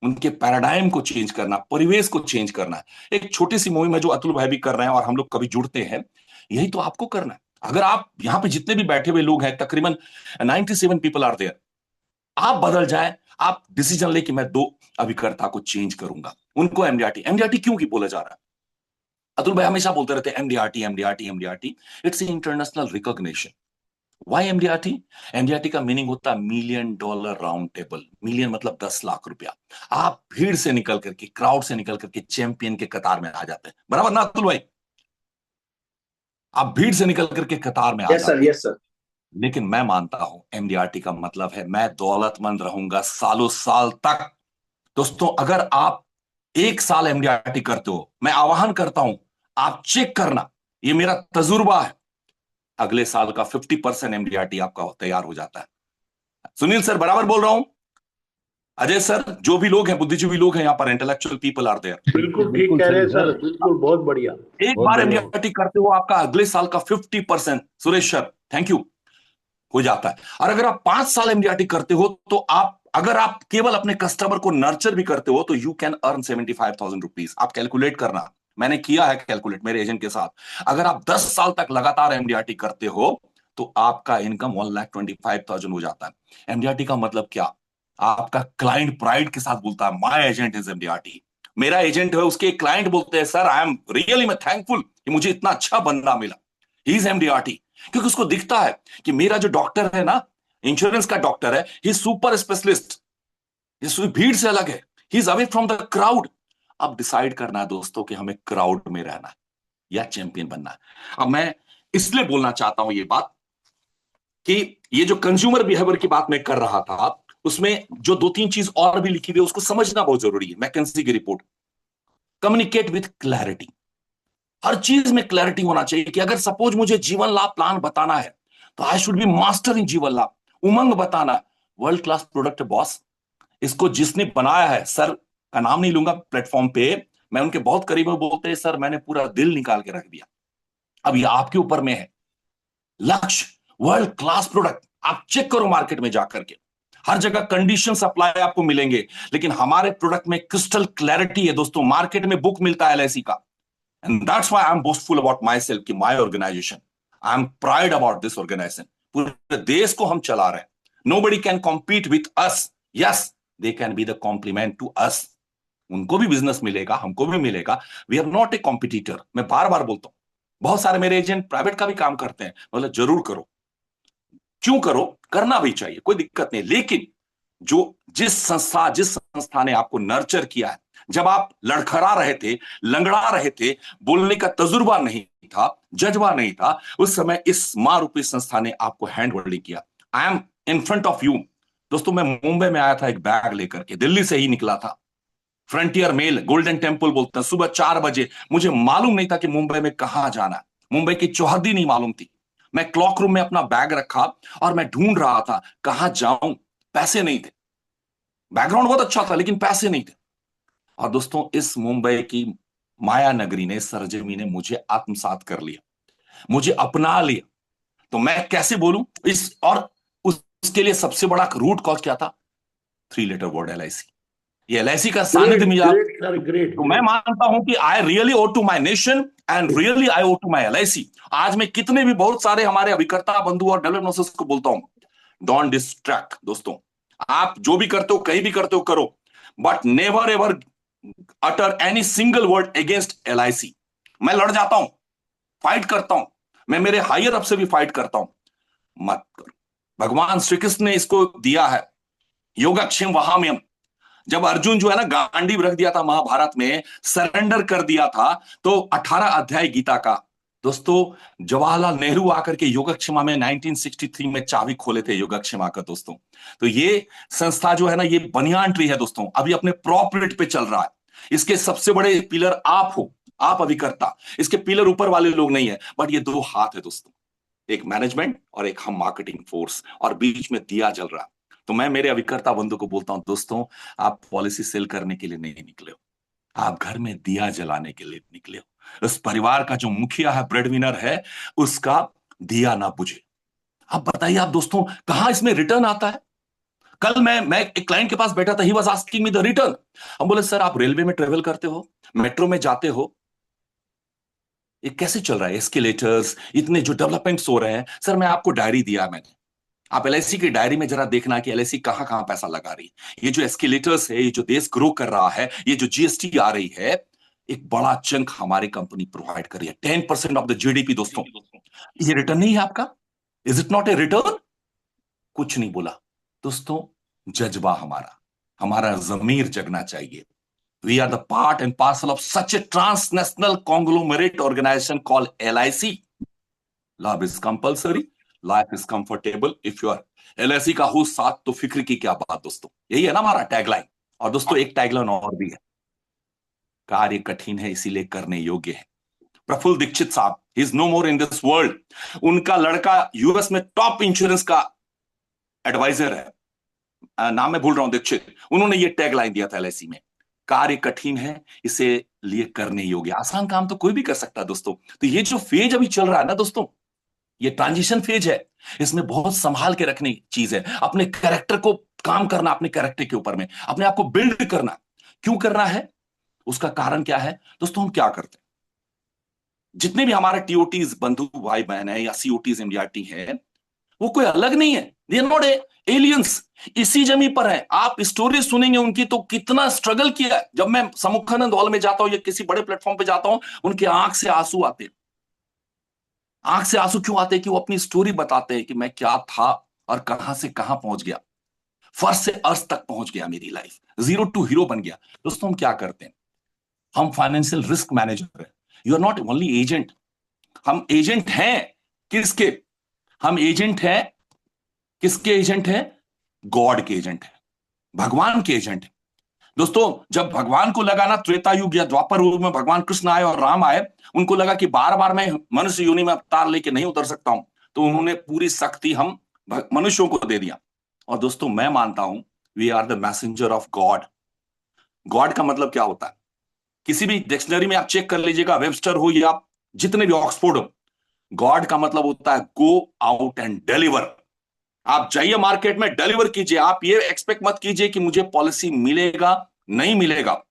उनके पैराडाइम को चेंज करना, परिवेश को चेंज करना है। एक छोटी सी मुहिम है जो अतुल भाई भी कर रहे हैं और हम लोग कभी जुड़ते हैं, यही तो आपको करना है। अगर आप यहाँ पे जितने भी बैठे हुए लोग हैं, तकरीबन 97 पीपल आर देयर, आप बदल जाए, आप डिसीजन ले कि मैं 2 अभिकर्ता को चेंज करूंगा, उनको एमडीआरटी क्यों की बोला जा रहा है। अतुल भाई हमेशा बोलते रहते हैं MDRT, it's international recognition. Why MDRT? MDRT का मीनिंग होता है $1 मिलियन राउंड टेबल। मिलियन मतलब 10 लाख रुपया। आप भीड़ से निकल करके, क्राउड से निकल करके चैंपियन के कतार में आ जाते हैं, बराबर ना अतुल भाई? आप भीड़ से निकल करके कतार में आ जाते हैं। Yes sir. लेकिन मैं मानता हूं एमडीआरटी का मतलब है मैं दौलतमंद रहूंगा सालों साल तक। दोस्तों अगर आप 1 साल एमडीआरटी करते हो, मैं आह्वान करता हूं आप चेक करना, ये मेरा तजुर्बा है, अगले साल का 50% एमडीआरटी आपका तैयार हो जाता है। सुनील सर बराबर बोल रहा हूं? अजय सर, जो भी लोग हैं, बुद्धिजीवी लोग हैं यहाँ पर, इंटेलेक्चुअल पीपल आर देयर, बिल्कुल ठीक कह रहे हैं सर, बिल्कुल बहुत बढ़िया। एक बार एमडीआरटी करते हो आपका अगले साल का 50%, सुरेश सर थैंक यू, हो जाता है। और अगर आप 5 साल एमडीआरटी करते हो तो आप, अगर आप केवल अपने कस्टमर को नर्चर भी करते हो तो यू कैन अर्न 75,000 रुपीज। आप कैलकुलेट करना, मैंने किया है कैलकुलेट मेरे एजेंट के साथ। अगर आप 10 साल तक लगातार एमडीआरटी करते हो तो आपका इनकम 1,25,000 हो जाता है। एमडीआरटी का मतलब क्या? आपका क्लाइंट प्राइड के साथ बोलता है माय एजेंट इज एमडीआरटी। मेरा एजेंट है, उसके क्लाइंट बोलते हैं सर आई एम रियली मैं थैंकफुल कि मुझे इतना अच्छा बंदा मिला, ही इज एमडीआरटी। क्योंकि उसको दिखता है कि मेरा जो डॉक्टर है ना, इंश्योरेंस का डॉक्टर है, ही सुपर स्पेशलिस्ट, भीड़ से अलग है, he is away from the crowd. अब डिसाइड करना है दोस्तों कि हमें क्राउड में रहना है या चैंपियन बनना है। अब मैं इसलिए बोलना चाहता हूं ये बात कि ये जो कंज्यूमर बिहेवियर की बात मैं कर रहा था, उसमें जो 2-3 चीज और भी लिखी हुई है उसको समझना बहुत जरूरी है। मैकेंजी की रिपोर्ट, कम्युनिकेट विथ क्लैरिटी, हर चीज में क्लैरिटी होना चाहिए कि अगर सपोज मुझे जीवन लाभ प्लान बताना है तो I should be master in जीवन लाभ। उमंग बताना, वर्ल्ड क्लास प्रोडक्ट बॉस, इसको जिसने बनाया है, सर का नाम नहीं लूंगा प्लेटफॉर्म पे, मैं उनके बहुत करीब में, बोलते हैं सर मैंने पूरा दिल निकाल के रख दिया, अब ये आपके ऊपर में है। लक्ष्य वर्ल्ड क्लास प्रोडक्ट, आप चेक करो मार्केट में जाकर के, हर जगह कंडीशन सप्लाई आपको मिलेंगे, लेकिन हमारे प्रोडक्ट में क्रिस्टल क्लैरिटी है दोस्तों। मार्केट में बुक मिलता है एलआईसी का, and that's why I am boastful about myself कि my organisation, I am pride about this organisation. पूरे देश को हम चला रहे हैं। Nobody can compete with us, yes they can be the complement to us. उनको भी बिजनेस मिलेगा, हमको भी मिलेगा। We are not a competitor. मैं बार बार बोलता हूं, बहुत सारे मेरे एजेंट प्राइवेट का भी काम करते हैं, मतलब जरूर करो, क्यों करो, करना भी चाहिए, कोई दिक्कत नहीं। लेकिन जिस संस्था ने आपको नर्चर किया है, जब आप लड़खड़ा रहे थे, लंगड़ा रहे थे, बोलने का तजुर्बा नहीं था, जज्बा नहीं था, उस समय इस मां रूपी संस्था ने आपको हैंड होल्डिंग किया। I am in front of you दोस्तों। मैं मुंबई में आया था एक बैग लेकर के, दिल्ली से ही निकला था, फ्रंटियर मेल, गोल्डन टेम्पल बोलते हैं, सुबह 4 बजे। मुझे मालूम नहीं था कि मुंबई में कहां जाना है, मुंबई की चौहद्दी नहीं मालूम थी। मैं क्लॉक रूम में अपना बैग रखा और मैं ढूंढ रहा था कहां जाऊं, पैसे नहीं थे, बैकग्राउंड बहुत अच्छा था लेकिन पैसे नहीं थे। और दोस्तों इस मुंबई की माया नगरी ने, सरजमी ने मुझे आत्मसात कर लिया, मुझे अपना लिया। तो मैं कैसे बोलूं और उसके लिए सबसे बड़ा रूट कॉज क्या था? 3 लेटर वर्ड एलआईसी। ये एलआईसी का सानिध्य मिला। तो मैं मानता हूं कि I really owe to my nation and really I owe to my LIC. आज मैं कितने भी बहुत सारे हमारे अभिकर्ता बंधु और डेवलपर्स को बोलता हूं, डोंट डिस्ट्रैक्ट दोस्तों। आप जो भी करते हो, कहीं भी करते हो, करो, but never ever utter any single word against LIC. मैं लड़ जाता हूं, फाइट करता हूं, मैं मेरे हायर अप से भी फाइट करता हूं, मत करो। भगवान श्री कृष्ण ने इसको दिया है, योगक्षेम वहाम्यम। जब अर्जुन जो है ना गांडीव रख दिया था महाभारत में, सरेंडर कर दिया था, तो 18 अध्याय गीता का दोस्तों, जवाहरलाल नेहरू आकर के योगक्षेमा में 1963 में चाबी खोले थे योगक्षेमा का दोस्तों। तो ये संस्था जो है ना, ये बनियान ट्री है दोस्तों, अभी अपने प्रॉपर्टी पे चल रहा है। इसके सबसे बड़े पिलर आप हो, आप अभिकर्ता। इसके पिलर ऊपर वाले लोग नहीं है, बट ये 2 हाथ है दोस्तों, एक मैनेजमेंट और एक हम मार्केटिंग फोर्स, और बीच में दिया जल रहा। तो मैं मेरे अभिकर्ता बंधु को बोलता हूं, दोस्तों आप पॉलिसी सेल करने के लिए नहीं निकले हो, आप घर में दिया जलाने के लिए निकले हो। उस परिवार का जो मुखिया है, ब्रेडविनर है, उसका दिया ना बुझे। अब बताइए आप दोस्तों, कहां इसमें रिटर्न आता है? कल मैं एक क्लाइंट के पास बैठा था, he was asking me the return. हम बोले सर आप रेलवे में ट्रेवल करते हो, मेट्रो में जाते हो, ये कैसे चल रहा है? एस्केलेटर्स, इतने जो डेवलपमेंट्स हो रहे हैं। सर मैं आपको डायरी दिया मैंने, आप एलआईसी की डायरी में जरा देखना कि एलआईसी कहां कहां पैसा लगा रही है। ये जो एस्केलेटर्स है, ये जो देश ग्रो कर रहा है, ये जो जीएसटी आ रही है, एक बड़ा चंक हमारी कंपनी प्रोवाइड कर रही है, 10% ऑफ द जीडीपी दोस्तों। ये रिटर्न नहीं है आपका? Is it not a return? कुछ नहीं बोला दोस्तों। जज्बा हमारा जमीर जगना चाहिए। We are the part and parcel of such a transnational conglomerate organization called LIC. Love is compulsory, life is comfortable if you are LIC का हो साथ तो फिक्र की क्या बात दोस्तों। यही है ना हमारा टैगलाइन। और दोस्तों एक टैगलाइन और भी है, कार्य कठिन है इसीलिए करने योग्य है। प्रफुल्ल दीक्षित साहब, he is no more in this world. उनका लड़का यूएस में टॉप इंश्योरेंस का एडवाइजर है, नाम मैं भूल रहा हूं, दीक्षित। उन्होंने ये टैगलाइन दिया था एलआईसी में, कार्य कठिन है इसे लिए करने योग्य। आसान काम तो कोई भी कर सकता है दोस्तों। तो ये जो फेज अभी चल रहा है ना दोस्तों, ये ट्रांजिशन फेज है, इसमें बहुत संभाल के रखने की चीज है। अपने कैरेक्टर को काम करना, अपने कैरेक्टर के ऊपर में अपने आप को बिल्ड करना। क्यों करना है, उसका कारण क्या है दोस्तों? हम क्या करते हैं, जितने भी हमारे टीओटीज बंधु भाई बहन है या सीओटीज एमडीआरटी है, वो कोई अलग नहीं है, दे आर नॉट एलियंस, इसी जमीन पर है। आप स्टोरी सुनेंगे उनकी, तो कितना स्ट्रगल किया है। जब मैं सम्मुखानंद हॉल में जाता हूं या किसी बड़े प्लेटफॉर्म पे जाता हूं, उनके आंख से आंसू आते हैं। आंख से आंसू क्यों आते हैं? कि वो अपनी स्टोरी बताते हैं कि मैं क्या था और कहां से कहां पहुंच गया, फर्श से अर्श तक पहुंच गया, मेरी लाइफ जीरो टू हीरो बन गया। दोस्तों हम क्या करते हैं, हम फाइनेंशियल रिस्क मैनेजर है। You are not only agent, हम एजेंट हैं किसके? हम एजेंट हैं किसके? एजेंट है गॉड के एजेंट है, भगवान के एजेंट है दोस्तों। जब भगवान को लगा ना, त्रेता युग या द्वापर युग में भगवान कृष्ण आए और राम आए, उनको लगा कि बार बार मैं मनुष्य योनि में अवतार लेके नहीं उतर सकता हूं, तो उन्होंने पूरी शक्ति हम मनुष्यों को दे दिया। और दोस्तों मैं मानता हूं we are the messenger of God. God का मतलब क्या होता है? किसी भी डिक्शनरी में आप चेक कर लीजिएगा, वेबस्टर हो या जितने भी ऑक्सफोर्ड हो, गॉड का मतलब होता है गो आउट एंड डिलीवर। आप जाइए मार्केट में, डिलीवर कीजिए। आप ये एक्सपेक्ट मत कीजिए कि मुझे पॉलिसी मिलेगा नहीं मिलेगा।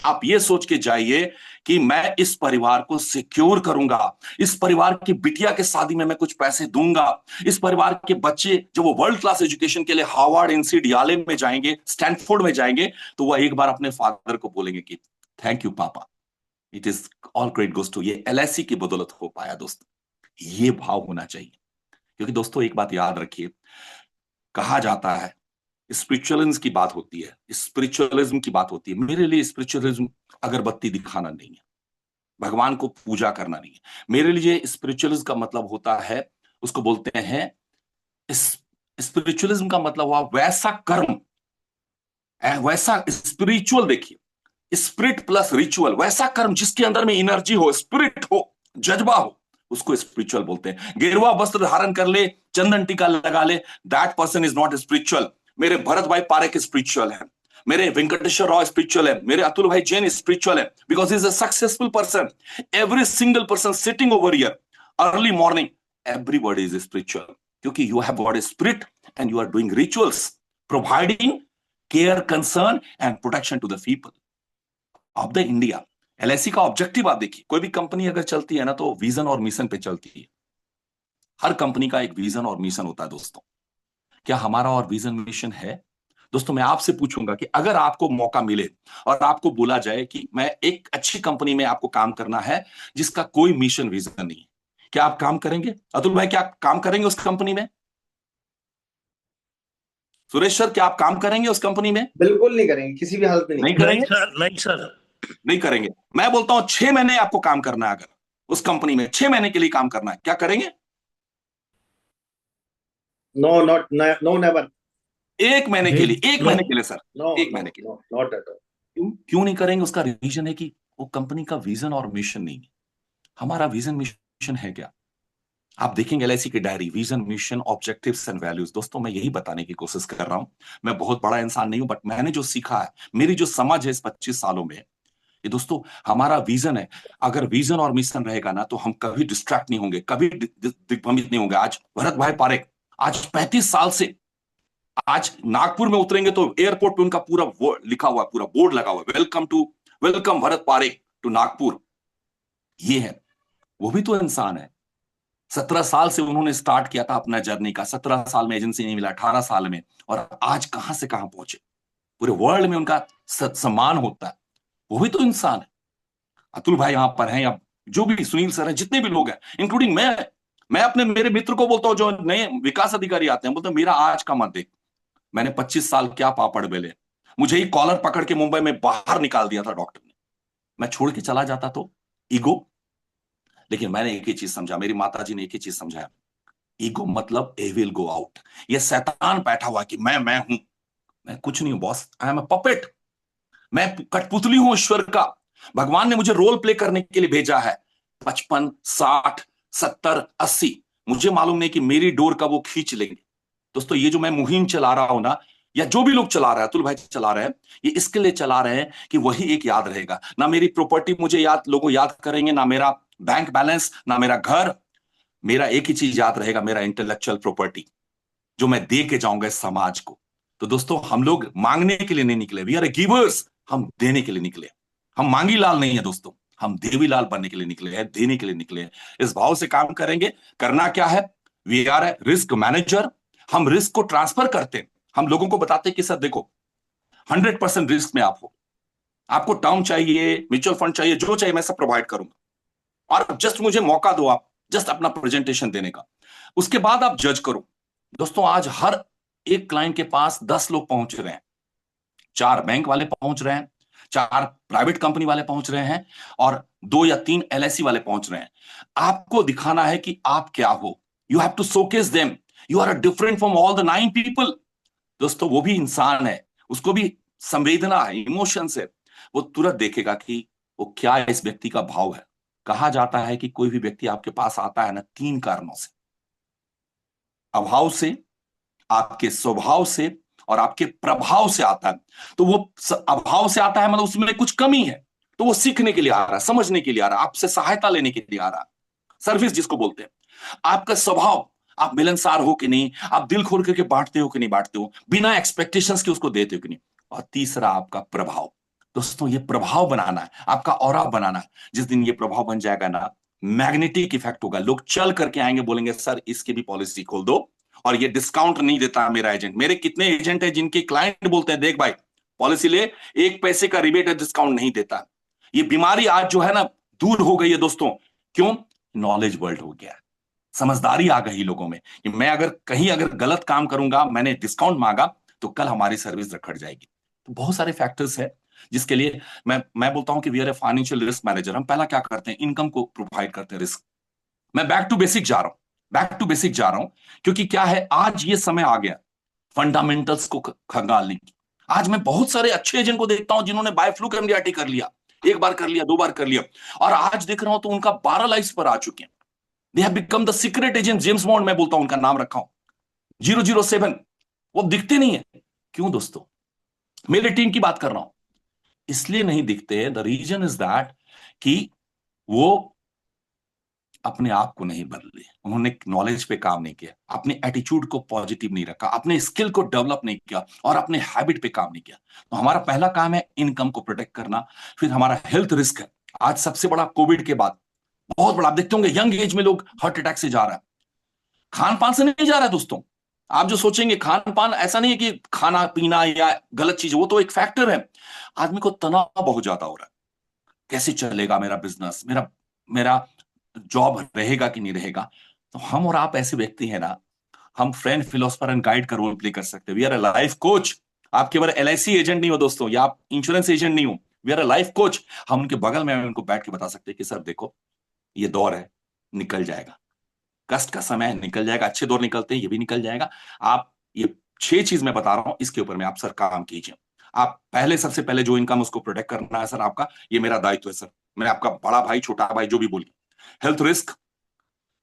आप ये सोच के जाइए कि मैं इस परिवार को सिक्योर करूंगा, इस परिवार की बिटिया के शादी में मैं कुछ पैसे दूंगा, इस परिवार के बच्चे जब वो वर्ल्ड क्लास एजुकेशन के लिए हार्वर्ड, एनसीड, याले में जाएंगे, स्टैनफोर्ड में जाएंगे, तो वह एक बार अपने फादर को बोलेंगे कि थैंक यू पापा, it is all credit goes to, ये एलआईसी की बदौलत हो पाया। दोस्तों ये भाव होना चाहिए, क्योंकि दोस्तों एक बात याद रखिए, कहा जाता है स्पिरिचुअलिज्म की बात होती है, स्पिरिचुअलिज्म की बात होती है, मेरे लिए स्पिरिचुअलिज्म अगरबत्ती दिखाना नहीं है, भगवान को पूजा करना नहीं है। मेरे लिए स्पिरिचुअलिज्म का मतलब होता है, उसको बोलते हैं, स्पिरिचुअलिज्म का मतलब हुआ वैसा कर्म, वैसा स्पिरिचुअल, देखिए स्पिरिट प्लस रिचुअल, वैसा कर्म जिसके अंदर में एनर्जी हो, स्पिरिट हो, जज्बा हो, उसको स्पिरिचुअल बोलते हैं। गेरुआ वस्त्र धारण कर ले, चंदन टीका लगा ले, that person is not spiritual. मेरे भरत भाई पारेख स्पिरिचुअल है, मेरे वेंकटेश्वर राव स्पिरिचुअल है, मेरे अतुल भाई जैन स्पिरिचुअल है, because is a successful person. Every single person sitting over here early morning, everybody is spiritual, क्योंकि you have got a spirit and you are doing rituals, providing care, concern and protection to the people of the India. LIC का objective आप देखिए, कोई भी company अगर चलती है ना तो विजन और मिशन पे चलती है। हर कंपनी का एक विजन और मिशन होता है। दोस्तों क्या हमारा और विजन मिशन है? दोस्तों मैं आपसे पूछूंगा कि अगर आपको मौका मिले और आपको बोला जाए कि मैं एक अच्छी कंपनी में आपको काम करना है जिसका कोई मिशन विजन नहीं, क्या आप काम करेंगे? अतुल भाई क्या आप काम करेंगे उस कंपनी में? सुरेश सर क्या आप काम करेंगे उस कंपनी में? बिल्कुल नहीं करेंगे, किसी भी हालत में नहीं करेंगे सर, नहीं सर, नहीं करेंगे। मैं बोलता हूं 6 महीने आपको काम करना है, अगर उस कंपनी में 6 महीने के लिए काम करना है, क्या करेंगे? No, not, no, never. 1 महीने के लिए, 1 महीने के लिए सर, नो, 1 महीने के लिए नॉट एट ऑल। क्यों नहीं करेंगे? उसका रीजन है कि वो कंपनी का विजन और मिशन नहीं है। हमारा विजन मिशन है क्या? आप देखेंगे एलआईसी की diary, vision, mission, objectives and values. दोस्तों मैं यही बताने की कोशिश कर रहा हूं। मैं बहुत बड़ा इंसान नहीं हूं, बट मैंने जो सीखा है, मेरी जो समझ है इस 25 सालों में, ये दोस्तों हमारा विजन है। अगर विजन और मिशन रहेगा ना तो हम कभी डिस्ट्रैक्ट नहीं होंगे, कभी दिग्भ्रमित नहीं होंगे। आज भरत भाई पारेख आज 35 साल से, आज नागपुर में उतरेंगे तो एयरपोर्ट पे उनका पूरा लिखा हुआ है, पूरा बोर्ड लगा हुआ है, वेलकम भरत पारेख टू नागपुर। ये है, वो भी तो इंसान है। 17 साल से उन्होंने स्टार्ट किया था अपना जर्नी का, 17 साल में एजेंसी नहीं मिला, 18 साल में, और आज कहां से कहां पहुंचे। पूरे वर्ल्ड में उनका सम्मान होता है, वो भी तो इंसान है। अतुल भाई यहां पर हैं, या जो भी सुनील सर हैं, जितने भी लोग हैं, इंक्लूडिंग मैं अपने मेरे मित्र को बोलता हूं, जो नए विकास अधिकारी आते हैं, बोलते हैं मेरा आज का मत देख, मैंने 25 साल क्या पापड़ बेले, मुझे ही कॉलर पकड़ के मुंबई में बाहर निकाल दिया था डॉक्टर ने, मैं छोड़ के चला जाता तो ईगो। लेकिन मैंने एक ही चीज समझा, मेरी माता जी ने एक ही चीज समझाया, ईगो मतलब ए विल गो आउट। ये शैतान बैठा हुआ कि मैं हूं, मैं कुछ नहीं हूं boss, I am a puppet, मैं कठपुतली हूं ईश्वर का। भगवान ने मुझे रोल प्ले करने के लिए भेजा है। 55, 60, 70, 80, मुझे मालूम नहीं कि मेरी डोर का वो खींच लेंगे। दोस्तों ये जो मैं मुहिम चला रहा हूं ना, या जो भी लोग चला रहे हैं, अतुल भाई चला रहे हैं, ये इसके लिए चला रहे हैं कि वही एक याद रहेगा। ना मेरी प्रॉपर्टी मुझे लोगों याद करेंगे, ना मेरा बैंक बैलेंस, ना मेरा घर, मेरा एक ही चीज याद रहेगा, मेरा इंटेलेक्चुअल प्रॉपर्टी, जो मैं दे के जाऊंगा इस समाज को। तो दोस्तों हम लोग मांगने के लिए नहीं निकले, वी आर गिवर्स, हम देने के लिए निकले। हम मांगी लाल नहीं है दोस्तों, हम देवी लाल बनने के लिए निकले हैं, देने के लिए निकले हैं। इस भाव से काम करेंगे। करना क्या है? We are a risk manager. हम रिस्क को ट्रांसफर करते हैं, हम लोगों को बताते हैं कि सर देखो 100% रिस्क में आप हो, आपको टर्म चाहिए, म्यूचुअल फंड चाहिए, जो चाहिए मैं सब प्रोवाइड करूंगा, और जस्ट मुझे मौका दो, आप जस्ट अपना प्रेजेंटेशन देने का, उसके बाद आप जज करो। दोस्तों आज हर एक क्लाइंट के पास 10 लोग पहुंच रहे हैं, 4 बैंक वाले पहुंच रहे हैं, 4 प्राइवेट कंपनी वाले पहुंच रहे हैं, और 2 या 3 एलआईसी वाले पहुंच रहे हैं। आपको दिखाना है कि आप क्या हो। You have to showcase them, you are different from all the 9 people. दोस्तों वो भी इंसान है, उसको भी संवेदना है, इमोशंस है, वो तुरंत देखेगा कि वो क्या इस व्यक्ति का भाव है। कहा जाता है कि कोई भी व्यक्ति आपके पास आता है ना 3 कारणों से, अभाव से, आपके स्वभाव से, और आपके प्रभाव से आता है। तो वो अभाव से आता है मतलब उसमें कुछ कमी है, तो वो सीखने के लिए आ रहा है, समझने के लिए आ रहा है, आपसे सहायता लेने के लिए आ रहा है, सर्विस जिसको बोलते हैं। आपका स्वभाव, आप मिलनसार हो कि नहीं, आप दिल खोल करके बांटते हो कि नहीं बांटते हो, बिना एक्सपेक्टेशंस के उसको देते हो कि नहीं। और तीसरा आपका प्रभाव। दोस्तों ये प्रभाव बनाना है, आपका ऑरा बनाना है। जिस दिन ये प्रभाव बन जाएगा ना, मैग्नेटिक इफेक्ट होगा, लोग चल करके आएंगे, बोलेंगे सर इसकी भी पॉलिसी खोल दो, और ये डिस्काउंट नहीं देता मेरा एजेंट। मेरे कितने एजेंट है जिनके क्लाइंट बोलते हैं देख भाई पॉलिसी ले, 1 पैसे का रिबेट है, डिस्काउंट नहीं देता। ये बीमारी आज जो है ना दूर हो गई है दोस्तों। क्यों? नॉलेज वर्ल्ड हो गया, समझदारी आ गई लोगों में कि मैं अगर गलत काम करूंगा, मैंने डिस्काउंट मांगा, तो कल हमारी सर्विस रखड़ जाएगी। तो बहुत सारे फैक्टर्स है जिसके लिए मैं बोलता हूं कि we are a financial risk manager. हम पहला क्या करते हैं, इनकम को प्रोवाइड करते हैं, रिस्क। मैं बैक टू बेसिक जा रहा हूं, क्योंकि क्या है, आज ये समय आ गया फंडामेंटल्स को खंगालने की। आज मैं बहुत सारे अच्छे एजेंट को देखता हूं जिन्होंने बायफ्लूक एमडीआरटी कर लिया, 1 बार कर लिया, 2 बार कर लिया, और आज देख रहा हूं तो उनका 12 लाइफ पर आ चुके हैं। They have become the secret agent, James bond मैं बोलता हूं, उनका नाम रखा हूं 007। वो दिखते नहीं है। क्यों दोस्तों? मेरे टीम की बात कर रहा हूं, इसलिए नहीं दिखते। द रीजन इज दैट कि वो अपने आप को नहीं बदले, उन्होंने नॉलेज पे काम नहीं किया, अपने एटीट्यूड को पॉजिटिव नहीं रखा, अपने स्किल को डेवलप नहीं किया, और अपने हैबिट पे काम नहीं किया। तो हमारा पहला काम है इनकम को प्रोटेक्ट करना। फिर हमारा हेल्थ रिस्क है। आज सबसे बड़ा कोविड के बाद बहुत बड़ा, आप देखते होंगे यंग एज में लोग हार्ट अटैक से जा रहा है। खान पान से नहीं जा रहा है दोस्तों। आप जो सोचेंगे खान पान, ऐसा नहीं है कि खाना पीना या गलत चीज, वो तो एक फैक्टर है। आदमी को तनाव बहुत ज्यादा हो रहा है, कैसे चलेगा मेरा बिजनेस, मेरा जॉब रहेगा कि नहीं रहेगा। तो हम और आप ऐसे व्यक्ति हैं ना, हम फ्रेंड, फिलोसफर एंड गाइड का रोल प्ले कर सकते हैं। We are a life coach. आप केवल एलआईसी एजेंट नहीं हो दोस्तों, या आप इंश्योरेंस एजेंट नहीं हो, we are a life coach. हम उनके बगल में उनको बैठ के बता सकते हैं कि सर देखो ये दौर है, निकल जाएगा, कष्ट का समय है, निकल जाएगा, अच्छे दौर निकलते हैं, ये भी निकल जाएगा। आप ये 6 चीज मैं बता रहा हूं, इसके ऊपर में आप सर काम कीजिए। आप सबसे पहले जो इनकम उसको प्रोटेक्ट करना है सर, आपका ये मेरा दायित्व है सर। मैं आपका बड़ा भाई, छोटा भाई, जो भी बोलिए। Health risk,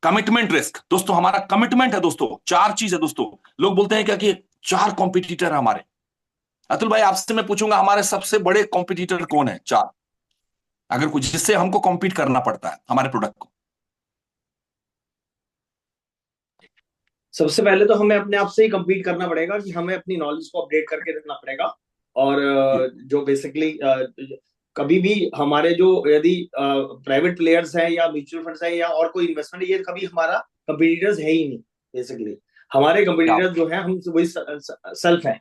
commitment risk. दोस्तों हमारा कमिटमेंट है दोस्तों, 4 चीज है दोस्तों। लोग बोलते हैं क्या कि 4 कॉम्पिटिटर है हमारे। अतुल भाई आपसे मैं पूछूंगा हमारे सबसे बड़े कॉम्पिटिटर कौन है? 4, अगर कुछ जिससे हमको कॉम्पीट करना पड़ता है हमारे प्रोडक्ट को। सबसे पहले तो हमें अपने आप से ही compete करना पड़ेगा कि हमें अपनी नॉलेज को अपडेट करके रखना पड़ेगा। और जो बेसिकली कभी भी हमारे जो यदि प्राइवेट प्लेयर्स हैं या म्यूचुअल फंड्स हैं या और कोई इन्वेस्टमेंट, ये कभी हमारा कंपटीटर्स है ही नहीं। बेसिकली हमारे कंपटीटर्स जो हैं, हम वही सेल्फ हैं।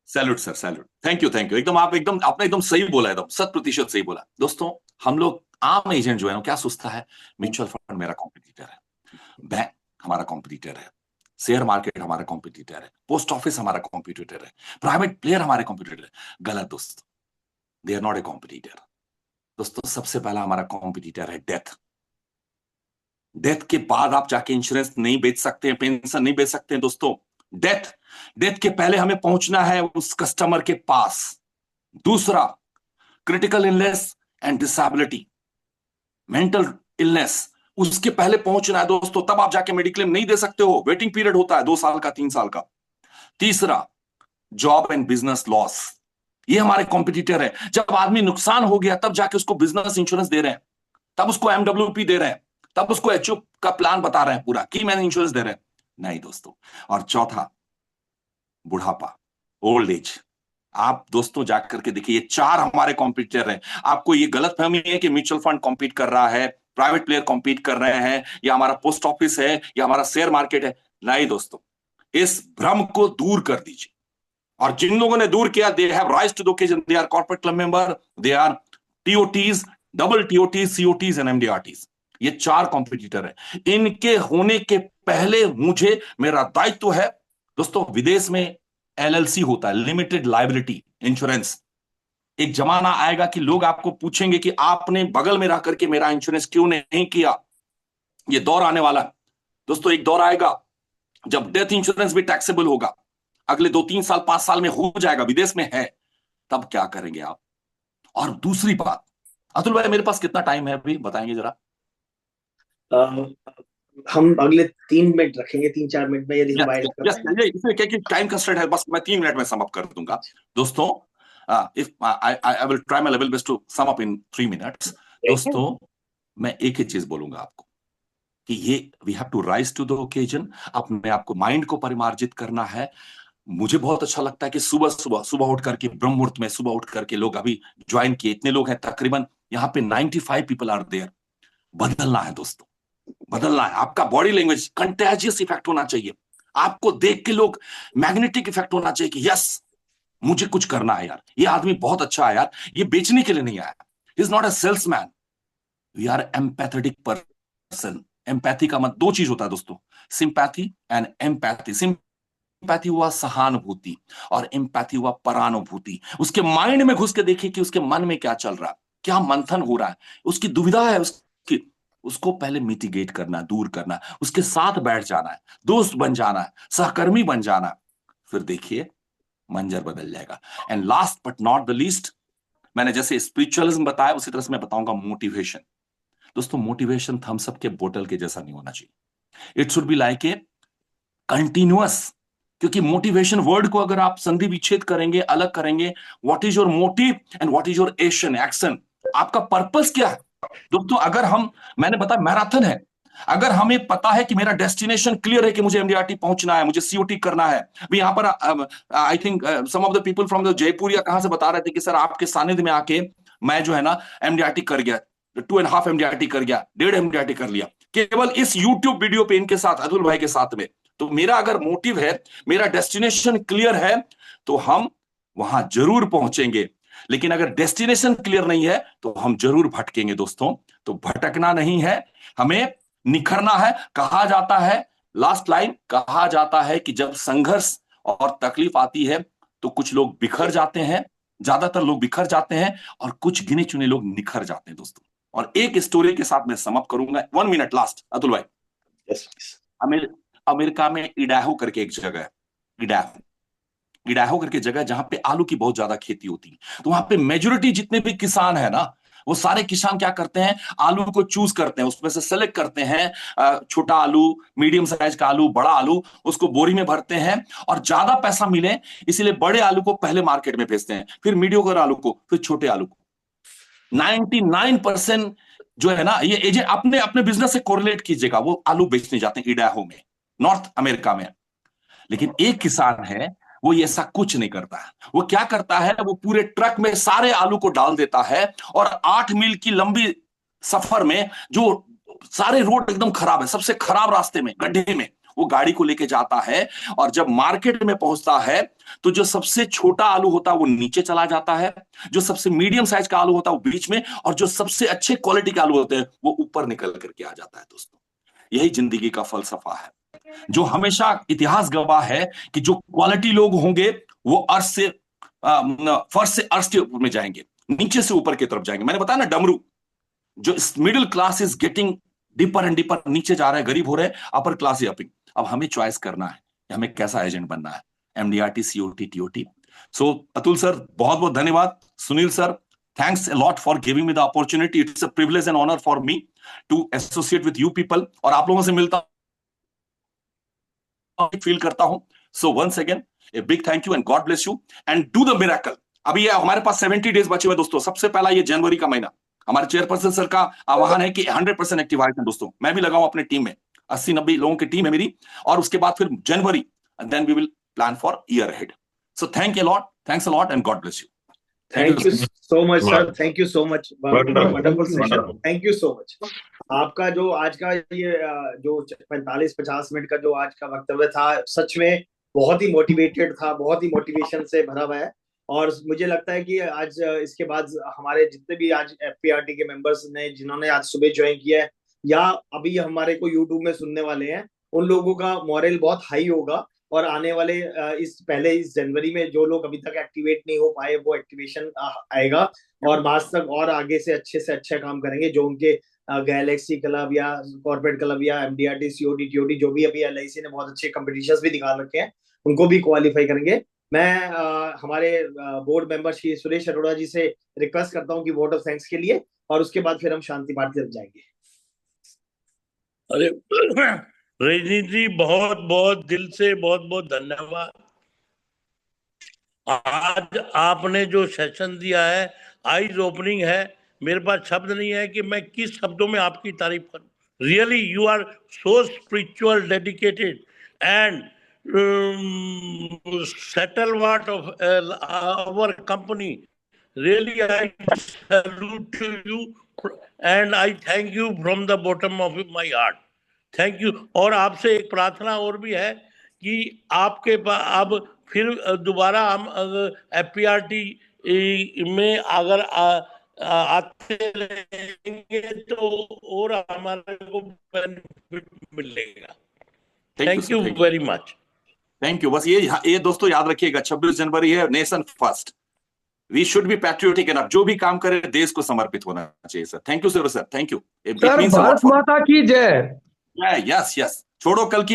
Salute sir, salute, thank you, thank you. आपने एकदम सही बोला, एकदम 100% सही बोला। दोस्तों हम लोग आम एजेंट जो है ना, क्या सोचता है, म्यूचुअल फंड मेरा कॉम्पिटिटर है, बैंक हमारा कॉम्पिटिटर है, शेयर मार्केट हमारा कॉम्पिटिटर है, पोस्ट ऑफिस हमारा कॉम्पिटिटर है, प्राइवेट प्लेयर हमारे कॉम्पिटिटर है। गलत दोस्तों, they are not a competitor. दोस्तों सबसे पहला हमारा कॉम्पिटिटर है डेथ। डेथ के बाद आप जाके इंश्योरेंस नहीं बेच सकते हैं, पेंशन नहीं बेच सकते हैं दोस्तों। डेथ के पहले हमें पहुंचना है उस कस्टमर के पास। दूसरा, critical illness and disability, mental illness, उसके पहले पहुंचना है दोस्तों, तब आप जाके मेडिक्लेम नहीं दे सकते हो। वेटिंग पीरियड होता है 2 साल का, 3 साल का। तीसरा, जॉब एंड बिजनेस लॉस, ये हमारे कॉम्पिटिटर है। जब आदमी नुकसान हो गया तब जाके उसको बिजनेस इंश्योरेंस दे रहे हैं, तब उसको एमडब्ल्यूपी दे रहे हैं, तब उसको एचओ का प्लान बता रहे हैं पूरा कि मैंने इंश्योरेंस दे रहे हैं। नहीं दोस्तों। और चौथा, बुढ़ापा, ओल्ड एज। आप दोस्तों जाकर करके देखिए, ये 4 हमारे कॉम्पिटिटर हैं। आपको ये गलत फहमी है कि म्यूचुअल फंड कॉम्पीट कर रहा है, प्राइवेट प्लेयर कॉम्पीट कर रहे हैं, या हमारा पोस्ट ऑफिस है, या हमारा शेयर मार्केट है। नहीं दोस्तों, इस भ्रम को दूर कर दीजिए। और जिन लोगों ने दूर किया, they have rise to the occasion, they are corporate club member, they are TOTs, double TOTs, COTs and MDRTs. ये 4 कॉम्पिटिटर है। इनके होने के पहले मुझे, मेरा दायित्व है दोस्तों, विदेश में एलएलसी होता है, लिमिटेड लायबिलिटी इंश्योरेंस। एक जमाना आएगा कि लोग आपको पूछेंगे कि आपने बगल में रह करके मेरा इंश्योरेंस क्यों नहीं किया। ये दौर आने वाला है दोस्तों। एक दौर आएगा जब डेथ इंश्योरेंस भी टैक्सेबल होगा, अगले 2-3 साल 5 साल में हो जाएगा, विदेश में है। तब क्या करेंगे आप? और दूसरी बात, अतुल भाई मेरे पास कितना टाइम है अभी, बताएंगे जरा? हम अगले 3 मिनट रखेंगे, 3-4 मिनट में, यदि हम वाइड कर पाएंगे। इसमें क्या कि टाइम कंस्ट्रेंट है, बस मैं 3 मिनट में सम अप कर दूंगा दोस्तों। If I will try my level best to sum up in 3 minutes. दोस्तों मैं एक ही चीज बोलूंगा आपको, कि ये we have to rise to the occasion, अपने आप को माइंड को परिमार्जित करना है। मुझे बहुत अच्छा लगता है कि सुबह सुबह सुबह उठ करके ब्रह्म मुहूर्त में सुबह उठ करके लोग अभी ज्वाइन किए, इतने लोग हैं तकरीबन यहाँ पे 95 पीपल आर देयर। बदलना है दोस्तों, बदलना है। आपका बॉडी लैंग्वेज कंटेजियस इफेक्ट होना चाहिए, आपको देख के लोग मैग्नेटिक इफेक्ट होना चाहिए कि यस मुझे कुछ करना है यार, ये आदमी बहुत अच्छा है यार, ये बेचने के लिए नहीं आया, he is not a salesman, we are empathetic person. Empathy का मतलब दो चीज होता है दोस्तों, सिंपैथी एंड एम्पैथी। सिंपैथी हुआ सहानुभूति और एम्पैथी हुआ परानुभूति। उसके माइंड में घुस के देखिए कि उसके मन में क्या चल रहा है, क्या मंथन हो रहा है, उसकी दुविधा है, उसकी उसको पहले मिटिगेट करना, दूर करना, उसके साथ बैठ जाना है, दोस्त बन जाना है, सहकर्मी बन जाना है, फिर देखिए मंजर बदल जाएगा। And last but not the least, मैंने जैसे स्पिरिचुअलिज्म बताया उसी तरह से मैं बताऊंगा मोटिवेशन। दोस्तों मोटिवेशन थम्स अप के बोतल के जैसा नहीं होना चाहिए, it should be like a continuous. क्योंकि मोटिवेशन वर्ड को अगर आप संधि विच्छेद करेंगे, अलग करेंगे, what is your motive and what is your action, आपका पर्पस क्या है दोस्तों। अगर मैंने बताया मैराथन है, अगर हमें पता है कि मेरा डेस्टिनेशन क्लियर है कि मुझे एमडीआरटी पहुंचना है, मुझे सीओटी करना है। अभी यहाँ पर I think some of the people from the Jaipur या कहां से बता रहे थे कि सर आपके सानिध्य में आके मैं जो है ना एमडीआरटी कर गया, 2.5 एमडीआरटी कर गया, 1.5 एमडीआरटी कर लिया, केवल इस यूट्यूब वीडियो पे इनके साथ, अतुल भाई के साथ में। तो मेरा अगर मोटिव है, मेरा डेस्टिनेशन क्लियर है, तो हम वहां जरूर पहुंचेंगे। लेकिन अगर डेस्टिनेशन क्लियर नहीं है तो हम जरूर भटकेंगे दोस्तों। तो भटकना नहीं है, हमें निखरना है। कहा जाता है, लास्ट लाइन, कहा जाता है कि जब संघर्ष और तकलीफ आती है तो कुछ लोग बिखर जाते हैं, ज्यादातर लोग बिखर जाते हैं, और कुछ गिने चुने लोग निखर जाते हैं दोस्तों। और एक स्टोरी के साथ मैं समअप करूंगा, 1 मिनट लास्ट अतुल भाई। यस अमेरिका में इडाहो करके एक जगह है, इडाहो करके जगह जहां पे आलू की बहुत ज्यादा खेती होती है। तो वहां पे मेजोरिटी जितने भी किसान है ना, वो सारे किसान क्या करते हैं, आलू को चूज करते हैं, उसमें से सेलेक्ट करते हैं, छोटा आलू, मीडियम साइज का आलू, बड़ा आलू, उसको बोरी में भरते हैं और ज्यादा पैसा मिले इसलिए बड़े आलू को पहले मार्केट में भेजते हैं, फिर मीडियोकर आलू को, फिर छोटे आलू को। 99% जो है ना, ये एजेंट अपने अपने बिजनेस से कोरिलेट कीजिएगा, वो आलू बेचने जाते हैं इडाहो में, नॉर्थ अमेरिका में। लेकिन एक किसान है, वो ऐसा कुछ नहीं करता है। वो क्या करता है, वो पूरे ट्रक में सारे आलू को डाल देता है और 8 मील की लंबी सफर में, जो सारे रोड एकदम खराब है, सबसे खराब रास्ते में, गड्ढे में, वो गाड़ी को लेके जाता है। और जब मार्केट में पहुंचता है तो जो सबसे छोटा आलू होता है वो नीचे चला जाता है, जो सबसे मीडियम साइज का आलू होता है वो बीच में, और जो सबसे अच्छे क्वालिटी के आलू होते हैं वो ऊपर निकल करके आ जाता है दोस्तों। यही जिंदगी का फलसफा है, जो हमेशा इतिहास गवाह है कि जो क्वालिटी लोग होंगे वो अर्श से फर्श से अर्श के ऊपर में जाएंगे, नीचे से ऊपर की तरफ जाएंगे। मैंने बताया ना डमरू, जो middle class is getting deeper and deeper, नीचे जा रहा है, गरीब हो रहे हैं, अपर क्लास इज अपिंग। अब हमें चॉइस करना है कि हमें कैसा एजेंट बनना है, MDRT, COT, TOT. So Atul sir बहुत बहुत धन्यवाद, Sunil sir thanks a lot for giving me the opportunity, it's a privilege and honour for me to associate with you people, और आप लोगों से मिलता फील करता हूं। So once again a big thank you and God bless you and do the miracle. अभी ये हमारे पास 70 डेज बचे हुए दोस्तों। सबसे पहला ये जनवरी का महीना, हमारे चेयरपर्सन सर का आह्वान है कि 100% एक्टिवाइज हैं दोस्तों। मैं भी लगाऊं अपने टीम में, 80-90 लोगों की टीम है मेरी, और उसके बाद फिर जनवरी, and then we will plan for year ahead. So thanks a lot and God bless you. Thank you so much sir, thank you so much, Wonderful. Wonderful session, Wonderful. Thank you so much. आपका जो आज का ये जो 45-50 minute का जो आज का वक्तव्य था, सच में बहुत ही मोटिवेटेड था, बहुत ही मोटिवेशन से भरा हुआ है। और मुझे लगता है कि आज इसके बाद हमारे जितने भी आज एफपीआरटी के मेंबर्स ने, जिन्होंने आज सुबह ज्वाइन किया है या अभी हमारे को यूट्यूब में सुनने वाले हैं, उन लोगों का मॉरल बहुत हाई होगा। और आने वाले इस जनवरी में जो लोग अभी तक एक्टिवेट नहीं हो पाए, वो एक्टिवेशन आएगा और मार्च तक और आगे से अच्छा काम करेंगे। जो उनके गैलेक्सी क्लब या कॉर्पोरेट क्लब या एमडीआरटी, सीओटी, टीओटी, जो भी अभी एलआईसी ने बहुत अच्छे कॉम्पिटिशंस भी निकाल रखे हैं, उनको भी क्वालिफाई करेंगे। मैं हमारे बोर्ड मेंबर श्री सुरेश अरोड़ा जी से रिक्वेस्ट करता हूं कि वोट ऑफ थैंक्स के लिए, और उसके बाद फिर हम शांति पाठ की तरफ जाएंगे। अरे रजनीश जी, बहुत बहुत दिल से बहुत बहुत धन्यवाद। आज आपने जो सेशन दिया है, आईज ओपनिंग है। मेरे पास शब्द नहीं है कि मैं किस शब्दों में आपकी तारीफ करूं। Really, you are so spiritual, dedicated, and settle what of our company. Really, I salute to you, and I thank you from the bottom of my heart. Thank you. और आपसे एक प्रार्थना और भी है कि आपके अब फिर दोबारा हम FPRT में अगर आते रहेंगे तो और हमारे को बेनिफिट मिलेगा। Thank you very much. Thank you. बस ये दोस्तों याद रखिएगा, 26 जनवरी है, nation first. We should be patriotic enough, जो भी काम करे देश को समर्पित होना चाहिए sir. Thank you sir, thank you. Sir, Bharat माता की जय। यस यस, छोड़ो कल की